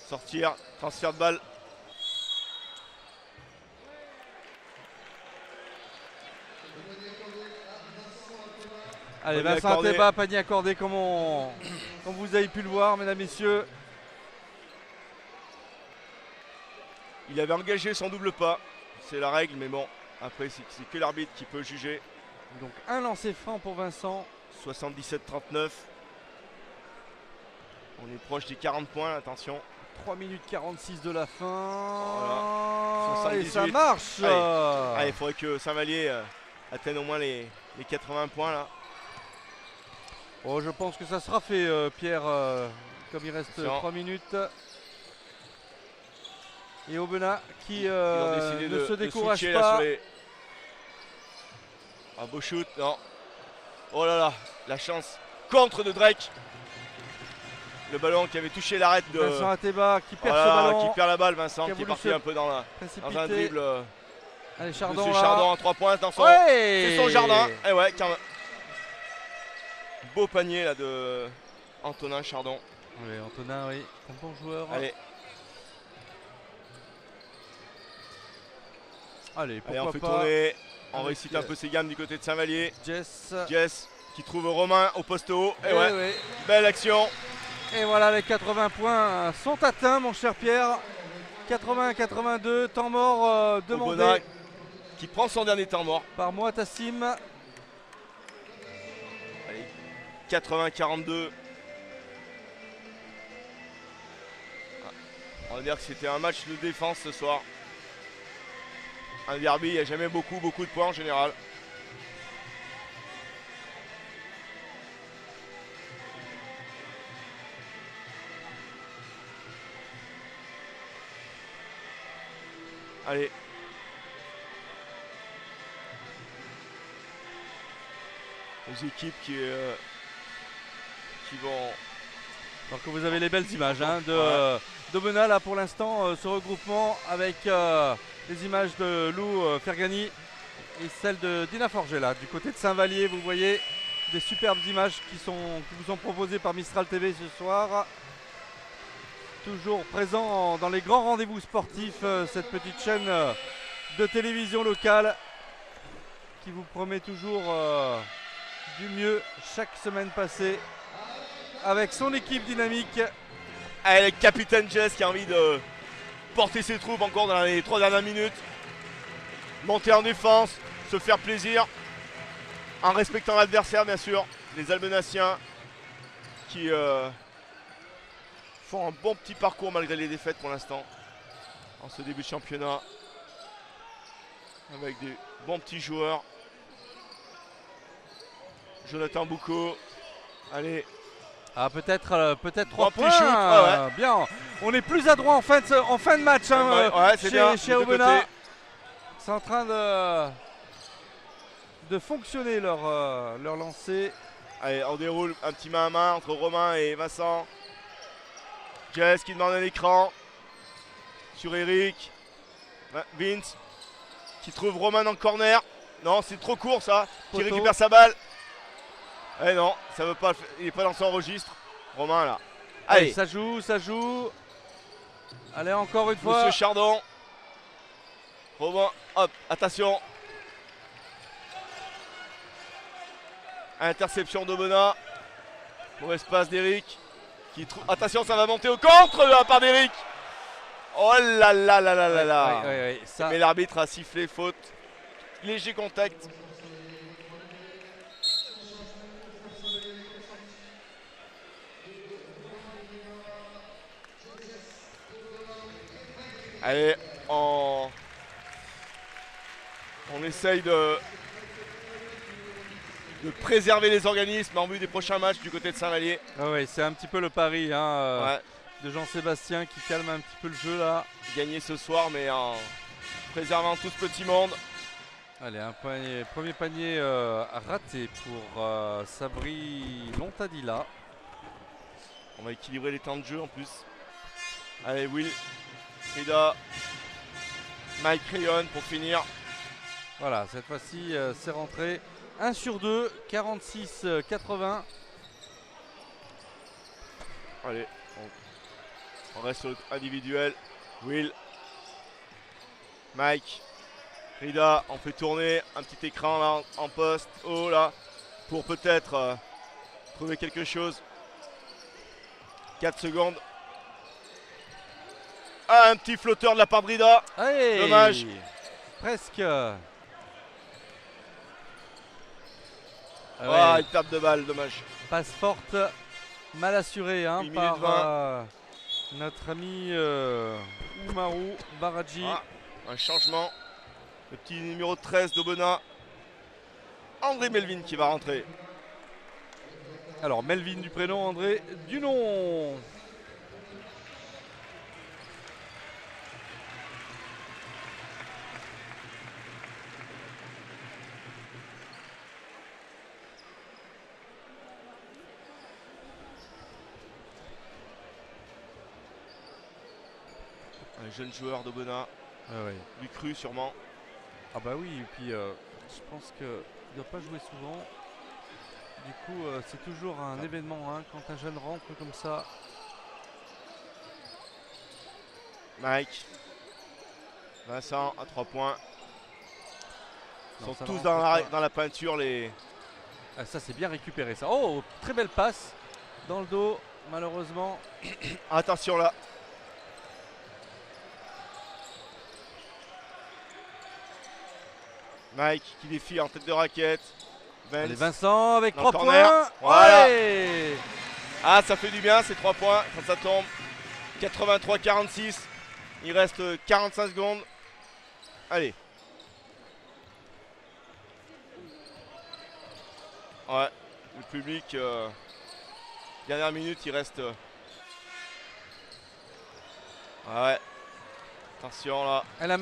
sortir, transfert de balle. Allez, Panier Vincent accordé. Ateba, panier accordé comme vous avez pu le voir, mesdames, messieurs. Il avait engagé son double pas. C'est la règle, mais bon, après c'est que l'arbitre qui peut juger. Donc un lancer franc pour Vincent. 77-39. On est proche des 40 points, attention. 3 minutes 46 de la fin. Voilà. Et ça 78. marche. Allez, il faudrait que Saint-Vallier atteigne au moins les 80 points là. Oh, je pense que ça sera fait, Pierre, comme il reste Attention. 3 minutes. Et Aubenas qui Ils ont décidé ne se de décourage switcher, là, pas. sur les... Un beau shoot, non. Oh là là, la chance. Contre de Drake. Le ballon qui avait touché l'arête de... Vincent Ateba qui perd Voilà, ce ballon. qui perd la balle, Vincent, qui a qui est voulu parti se un peu dans un dribble. Allez, Chardon Monsieur là. Chardon en 3 points dans son... Ouais. C'est son jardin. Et ouais, beau panier là de Antonin Chardon. Oui, Antonin, oui, un bon joueur. Allez, Allez, pourquoi on fait pas. tourner. On avec, récite un peu ses gammes du côté de Saint-Vallier. Jess. Jess qui trouve Romain au poste haut. Et Et, ouais, ouais. belle action. Et voilà, les 80 points sont atteints, mon cher Pierre. 80-82, temps mort demandé Aubenas qui prend son dernier temps mort. par Moatassim. Allez, 80-42. On va dire que c'était un match de défense ce soir. Un derby, il n'y a jamais beaucoup de points en général. Allez. Les équipes qui vont... Donc vous avez les belles images hein, d'Aubenas là pour l'instant, ce regroupement avec les images de Lou Fergani et celles de Dina Forgella. Du côté de Saint-Vallier, vous voyez des superbes images qui vous sont proposées par Mistral TV ce soir. Toujours présent dans les grands rendez-vous sportifs, cette petite chaîne de télévision locale qui vous promet toujours du mieux chaque semaine passée avec son équipe dynamique. Allez, le capitaine Jess qui a envie de porter ses troupes encore dans les 3 dernières minutes. Monter en défense, se faire plaisir en respectant l'adversaire bien sûr. Les Albenaciens qui font un bon petit parcours malgré les défaites pour l'instant en ce début de championnat avec des bons petits joueurs. Jonathan Boucaud, allez. Ah, peut-être 3 petit points. shoot, ouais. Bien, on est plus adroit en fin de match hein, Ouais, c'est bien, chez des deux Aubenas. côtés. C'est en train de fonctionner leur lancer. Allez, on déroule un petit main à main entre Romain et Vincent. Jess qui demande un écran sur Eric. Vince qui trouve Romain dans le corner. Non, c'est trop court ça. Qui Poteau. récupère sa balle. Eh non, ça veut pas. Il n'est pas dans son registre. Romain là. Allez, Allez, ça joue. Allez, encore une fois. Monsieur Chardon. Romain, hop, attention. Interception d'Aubenas. Mauvaise passe d'Eric. Attention, ça va monter au contre de la part d'Eric. Oh là là là là là là. Ouais, ça... Mais l'arbitre a sifflé faute. Léger contact. Allez, on essaye de préserver les organismes en vue des prochains matchs du côté de Saint-Vallier. Ouais, c'est un petit peu le pari hein, Ouais, de Jean-Sébastien qui calme un petit peu le jeu là. gagner ce soir, mais en préservant tout ce petit monde. Allez, premier panier raté pour Sabri Lontadilla. On va équilibrer les temps de jeu en plus. Allez, Will, Frida, Mike Rayon pour finir. Voilà, cette fois-ci c'est rentré. 1 sur 2, 46-80. Allez, on reste sur le individuel. Will, Mike, Frida, on fait tourner un petit écran là en poste. Oh là, pour peut-être trouver quelque chose. 4 secondes. Ah, un petit flotteur de la part de Rida. Allez, Dommage. Presque. Ah, une perte de balle, dommage. Passe forte, mal assurée hein, 1 minute par 20. notre ami Oumarou Baradji. Ah, un changement. Le petit numéro 13 d'Aubenas. André Melvin qui va rentrer. Alors Melvin du prénom, André du nom. Un jeune joueur d'Aubenas, Ouais. lui cru sûrement. Ah bah oui, et puis je pense qu'il ne doit pas jouer souvent. Du coup, c'est toujours un événement hein, quand un jeune rentre comme ça. Mike. Vincent à 3 points. Ils Non, sont ça tous ne dans rentre pas. dans la peinture les. Ah, ça c'est bien récupéré ça. Oh, très belle passe dans le dos, malheureusement. Attention là. Mike qui défie en tête de raquette. Vance. Allez, Vincent avec Dans 3 le corner. points. Voilà. Ouais. Ah, ça fait du bien ces 3 points quand ça tombe. 83-46. Il reste 45 secondes. Allez. Ouais, le public. Dernière minute, il reste. Ouais. Attention là. Elle a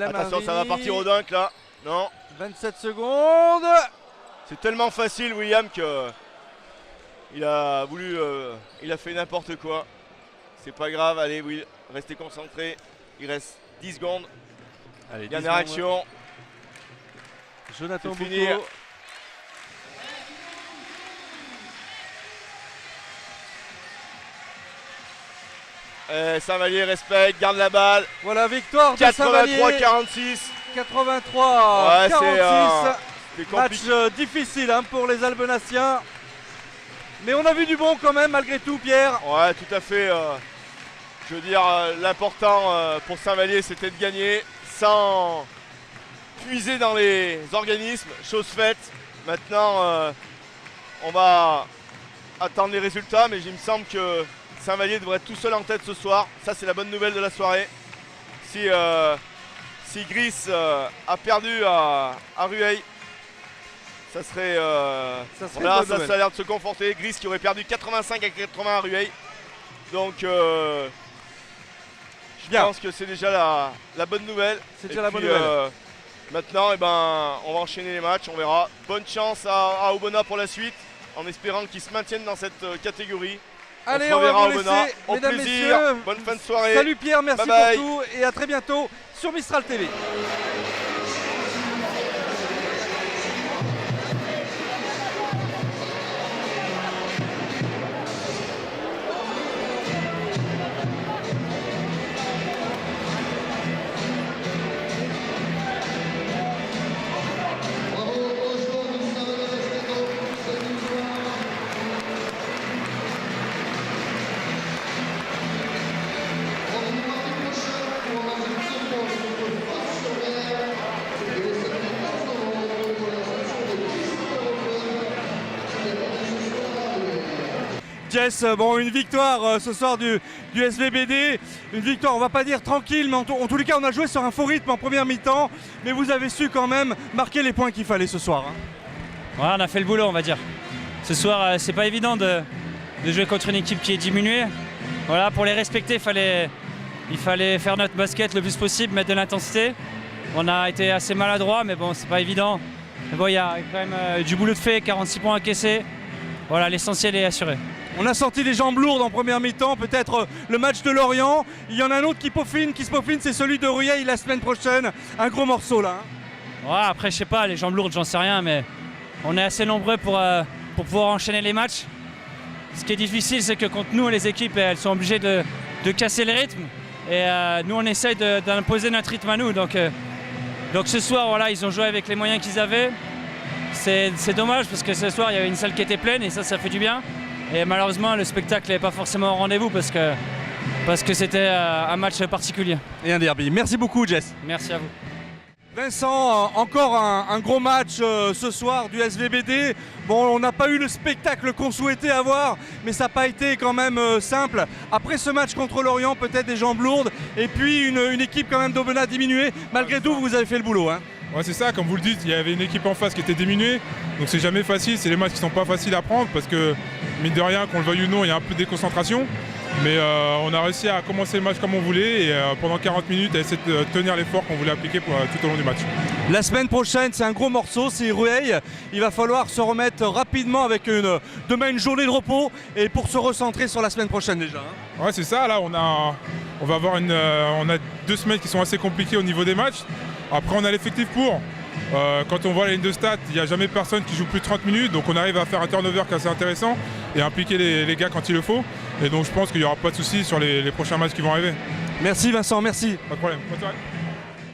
Attention, ça va partir au dunk là. Non. 27 secondes. C'est tellement facile, William, que il a voulu, il a fait n'importe quoi. C'est pas grave, allez, Will, restez concentrés. Il reste 10 secondes. Allez, Dernière action. Jonathan C'est fini. Boucaud. Saint-Vallier respecte, garde la balle. Voilà, victoire de Saint-Vallier. 83-46. 83 Ouais, 46. c'est Match compliqué. difficile hein, pour les Albenaciens. Mais on a vu du bon quand même, malgré tout, Pierre. Ouais, tout à fait. Je veux dire, l'important pour Saint-Vallier, c'était de gagner sans puiser dans les organismes. Chose faite. Maintenant, on va attendre les résultats, mais il me semble que Saint-Vallier devrait être tout seul en tête ce soir. Ça, c'est la bonne nouvelle de la soirée. Si Gris a perdu à Rueil, ça serait. Voilà, ça a l'air de se conforter. Gris qui aurait perdu 85 à 80 à Rueil. Donc, je pense que c'est déjà la bonne nouvelle. C'est déjà la bonne nouvelle. Maintenant, eh ben, on va enchaîner les matchs, on verra. Bonne chance à Aubenas pour la suite, en espérant qu'ils se maintiennent dans cette catégorie. Allez, on on va reverra vous Aubenas. laisser, Au mesdames, plaisir, messieurs. bonne fin de soirée. Salut Pierre, merci Bye bye. pour tout et à très bientôt sur Mistral TV. Bravo aux joueurs du Saint-Vallier Basket samedi soir. Rendez-vous mardi prochain pour un match de tournoi contre Fars-sur-Mer. Et le samedi 11 novembre pour la station de Christopher Open qui est organisée ce soir à Rueil. Jess, bon, une victoire ce soir du SVBD, une victoire on va pas dire tranquille, mais en tous les cas on a joué sur un faux rythme en première mi-temps, mais vous avez su quand même marquer les points qu'il fallait ce soir. Hein. Ouais, on a fait le boulot, on va dire. Ce soir, c'est pas évident de jouer contre une équipe qui est diminuée. Voilà, pour les respecter, il fallait faire notre basket le plus possible, mettre de l'intensité. On a été assez maladroit, mais bon, c'est pas évident. Mais bon, il y a quand même du boulot de fait, 46 points encaissés. Voilà, l'essentiel est assuré. On a senti les jambes lourdes en première mi-temps, peut-être le match de Lorient. Il y en a un autre qui se peaufine, c'est celui de Rueil la semaine prochaine. Un gros morceau là. Hein. Ouais, après, je sais pas, les jambes lourdes, j'en sais rien, mais on est assez nombreux pour pouvoir enchaîner les matchs. Ce qui est difficile, c'est que contre nous, les équipes, elles sont obligées de casser le rythme. Et nous, on essaye d'imposer notre rythme à nous. Donc ce soir, voilà, ils ont joué avec les moyens qu'ils avaient. C'est dommage parce que ce soir, il y avait une salle qui était pleine et ça fait du bien. Et malheureusement, le spectacle n'est pas forcément au rendez-vous parce que c'était un match particulier. Et un derby. Merci beaucoup Jess. Merci à vous. Vincent, encore un gros match ce soir du SVBD. Bon, on n'a pas eu le spectacle qu'on souhaitait avoir, mais ça n'a pas été quand même simple. Après ce match contre Lorient, peut-être des jambes lourdes, et puis une équipe quand même d'Aubenas diminuée. Malgré tout, vous avez fait le boulot. Hein. Ouais, c'est ça, comme vous le dites, il y avait une équipe en face qui était diminuée, donc c'est jamais facile, c'est des matchs qui sont pas faciles à prendre parce que, mine de rien, qu'on le veuille ou non, il y a un peu de déconcentration. Mais on a réussi à commencer le match comme on voulait et pendant 40 minutes à essayer de tenir l'effort qu'on voulait appliquer tout au long du match. La semaine prochaine, c'est un gros morceau, c'est Rueil. Il va falloir se remettre rapidement avec demain une journée de repos et pour se recentrer sur la semaine prochaine déjà. Hein. Ouais, c'est ça. Là, on va avoir on a 2 semaines qui sont assez compliquées au niveau des matchs. Après, on a l'effectif pour. Quand on voit la ligne de stats, il n'y a jamais personne qui joue plus de 30 minutes, donc on arrive à faire un turnover qui est assez intéressant et impliquer les gars quand il le faut. Et donc je pense qu'il n'y aura pas de soucis sur les prochains matchs qui vont arriver. Merci Vincent, merci. Pas de problème. Bonne soirée.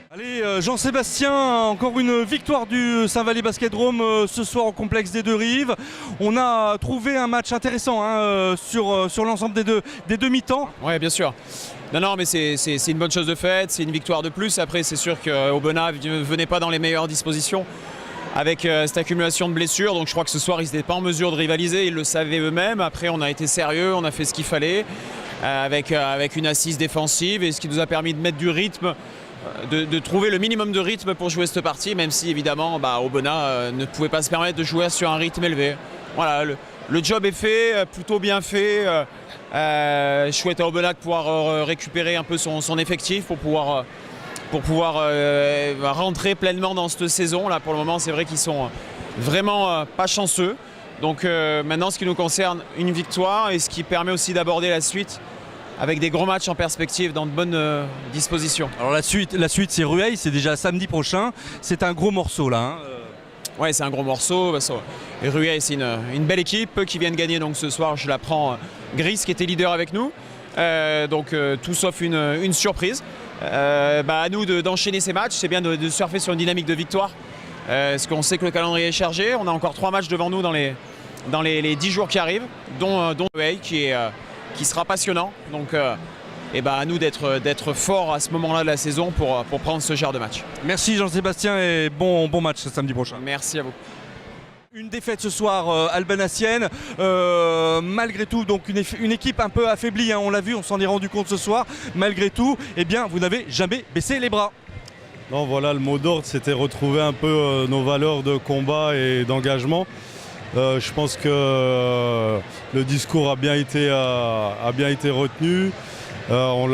Allez, Jean-Sébastien, encore une victoire du Saint-Valais Basket Drôme ce soir au complexe des 2 rives. On a trouvé un match intéressant hein, sur l'ensemble des deux mi-temps. Oui, bien sûr. Non, mais c'est une bonne chose de faite, c'est une victoire de plus. Après, c'est sûr qu'Aubenas ne venait pas dans les meilleures dispositions avec cette accumulation de blessures. Donc je crois que ce soir, ils n'étaient pas en mesure de rivaliser, ils le savaient eux-mêmes. Après, on a été sérieux, on a fait ce qu'il fallait avec une assise défensive et ce qui nous a permis de mettre du rythme, de trouver le minimum de rythme pour jouer cette partie, même si évidemment Aubenas ne pouvait pas se permettre de jouer sur un rythme élevé. Voilà, le job est fait, plutôt bien fait. Je souhaite à Aubenas de pouvoir récupérer un peu son effectif pour pouvoir rentrer pleinement dans cette saison. Là, pour le moment, c'est vrai qu'ils sont vraiment pas chanceux. Donc maintenant, ce qui nous concerne, une victoire et ce qui permet aussi d'aborder la suite avec des gros matchs en perspective dans de bonnes dispositions. Alors la suite c'est Rueil, c'est déjà samedi prochain. C'est un gros morceau là. Hein. Ouais, c'est un gros morceau. Et Rueil, c'est une belle équipe qui vient de gagner. Donc ce soir, je l'apprends, Gris qui était leader avec nous. Donc tout sauf une surprise. À nous d'enchaîner ces matchs. C'est bien de surfer sur une dynamique de victoire. Parce qu'on sait que le calendrier est chargé. On a encore 3 matchs devant nous dans les 10 jours qui arrivent, dont Rueil qui sera passionnant. Donc à nous d'être forts à ce moment-là de la saison pour prendre ce genre de match. Merci Jean-Sébastien et bon match samedi prochain. Merci à vous. Une défaite ce soir albanassienne, malgré tout donc une équipe un peu affaiblie, hein, on l'a vu, on s'en est rendu compte ce soir. Malgré tout, eh bien, vous n'avez jamais baissé les bras. Non, voilà, le mot d'ordre, c'était retrouver un peu nos valeurs de combat et d'engagement. Je pense que le discours a bien été retenu. On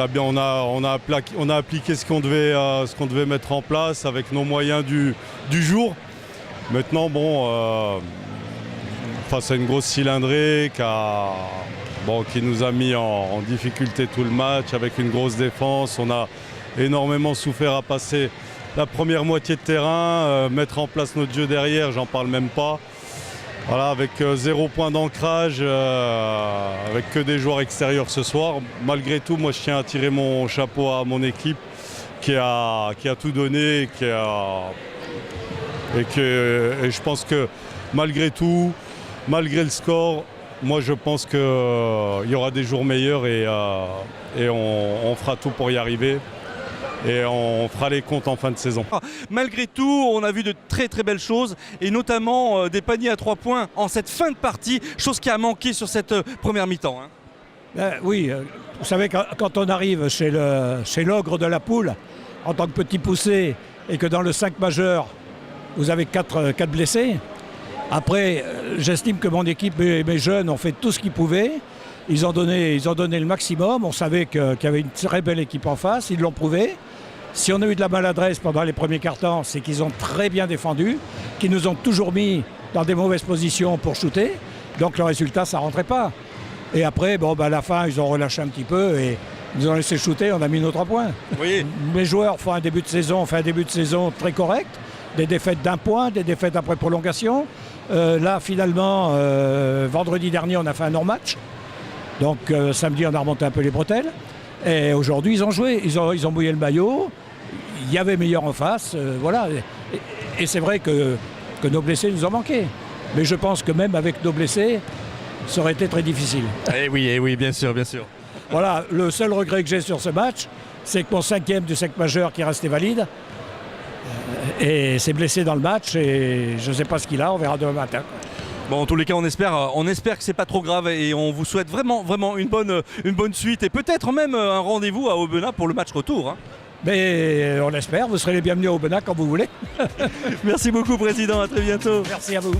a appliqué ce qu'on devait mettre en place avec nos moyens du jour. Maintenant, face à une grosse cylindrée qui nous a mis en difficulté tout le match avec une grosse défense. On a énormément souffert à passer la première moitié de terrain, mettre en place notre jeu derrière, j'en parle même pas. Voilà, avec 0 point d'ancrage, avec que des joueurs extérieurs ce soir. Malgré tout, moi je tiens à tirer mon chapeau à mon équipe qui a tout donné et je pense que malgré tout, malgré le score, moi je pense qu'il y aura des jours meilleurs et on fera tout pour y arriver. Et on fera les comptes en fin de saison. Malgré tout, on a vu de très très belles choses et notamment des paniers à 3 points en cette fin de partie, chose qui a manqué sur cette première mi-temps. Hein. Oui, vous savez, quand on arrive chez l'ogre de la poule, en tant que petit poussé, et que dans le 5 majeur, vous avez 4 blessés, après, j'estime que mon équipe et mes jeunes ont fait tout ce qu'ils pouvaient. Ils ont donné le maximum. On savait qu'il y avait une très belle équipe en face, ils l'ont prouvé. Si on a eu de la maladresse pendant les premiers quarts-temps, c'est qu'ils ont très bien défendu, qu'ils nous ont toujours mis dans des mauvaises positions pour shooter. Donc le résultat, ça ne rentrait pas. Et après, à la fin, ils ont relâché un petit peu et ils nous ont laissé shooter, on a mis nos 3 points. Oui. Mes joueurs font un début de saison très correct. Des défaites d'1 point, des défaites après prolongation. Là, finalement, vendredi dernier, on a fait un non-match. Donc samedi, on a remonté un peu les bretelles. Et aujourd'hui, ils ont joué, ils ont mouillé le maillot. Il y avait meilleur en face, voilà. Et c'est vrai que nos blessés nous ont manqué. Mais je pense que même avec nos blessés, ça aurait été très difficile. Eh oui, bien sûr, bien sûr. Voilà, le seul regret que j'ai sur ce match, c'est que mon 5e du 5 majeur qui est resté valide et s'est blessé dans le match et je ne sais pas ce qu'il a, on verra demain matin. Bon, en tous les cas, on espère que c'est pas trop grave et on vous souhaite vraiment une bonne suite et peut-être même un rendez-vous à Aubenas pour le match retour. Hein. Mais on espère, vous serez les bienvenus à Aubenas quand vous voulez. Merci beaucoup, Président, à très bientôt. Merci à vous.